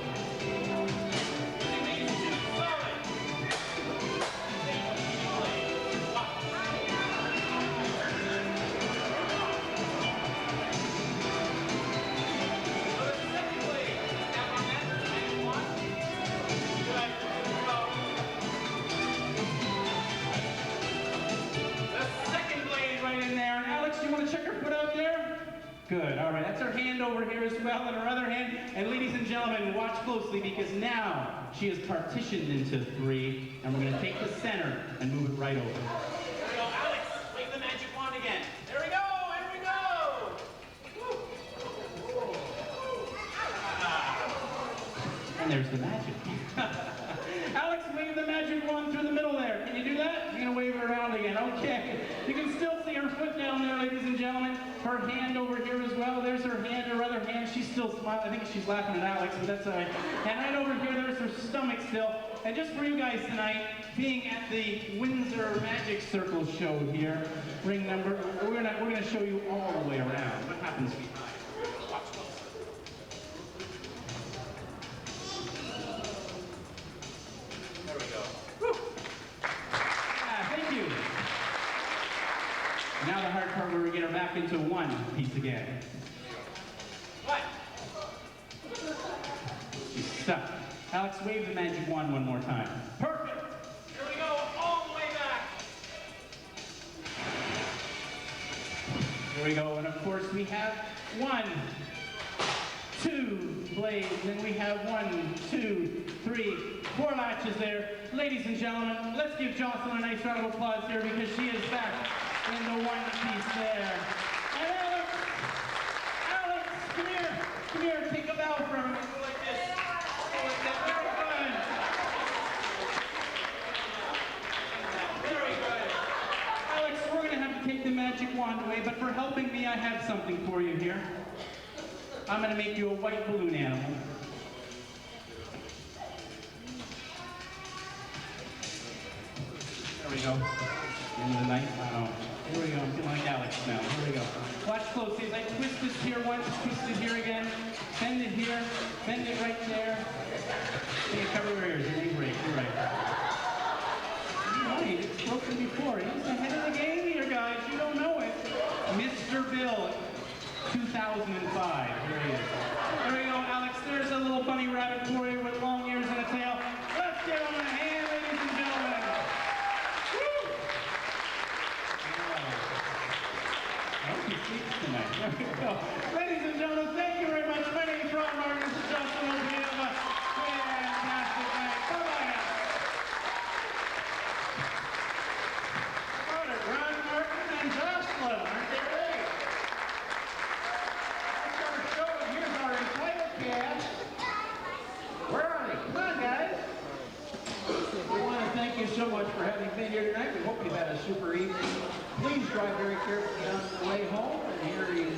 Good, all right, that's her hand over here as well, and her other hand. And ladies and gentlemen, watch closely because now she is partitioned into 3, and we're gonna take the center and move it right over. There we go, Alex, wave the magic wand again. There we go, here we go! And there's the magic. Alex, wave the magic wand through the middle there. Can you do that? You're gonna wave it around again, okay. You can still see her foot down there, ladies and gentlemen. Her hand over here as well. There's her hand, her other hand. She's still smiling. I think she's laughing at Alex, but that's all right. And right over here, there's her stomach still. And just for you guys tonight, being at the Windsor Magic Circle show here, ring number, we're gonna show you all the way around what happens behind. Watch close. There we go. Woo. Thank you. Now the hard part where we get her back into one piece again. What? She's stuck. Alex, wave the magic wand one more time. Perfect. Here we go, all the way back. Here we go, and of course we have 1, 2 blades, and we have 1, 2, 3, 4 latches there. Ladies and gentlemen, let's give Jocelyn a nice round of applause here because she is back in the one piece there. And Alex, come here, take a bow from me. Go like this. Very good. Alex, we're going to have to take the wand away, but for helping me, I have something for you here. I'm going to make you a white balloon animal. There we go. Into the night. Oh. Here we go. I'm feeling like Alex now. Here we go. Watch closely as I twist this here once, twist it here again, bend it here, bend it right there. Hey, cover your ears. It ain't break. You're right. You're right. It's broken before. He's ahead of the game here, guys. You don't know it. Mr. Bill, 2005. Here he is. There we go, Alex. There's a little bunny rabbit for you with long ears and a tail. Let's give him a hand, ladies and gentlemen. Woo! I hope he sleeps tonight. There we go. Ladies and gentlemen, thank you very much. My name is Ron Martin. This is Justin O'Neill. Fantastic night. Bye-bye now. Got it. Ron Martin and Jocelyn. Aren't they great? That's our show, and here's our entire cast. Where are they? Come on, guys. We want to thank you so much for having been here tonight. We hope you've had a super evening. Please drive very carefully on the way home. And here is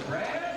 Brad.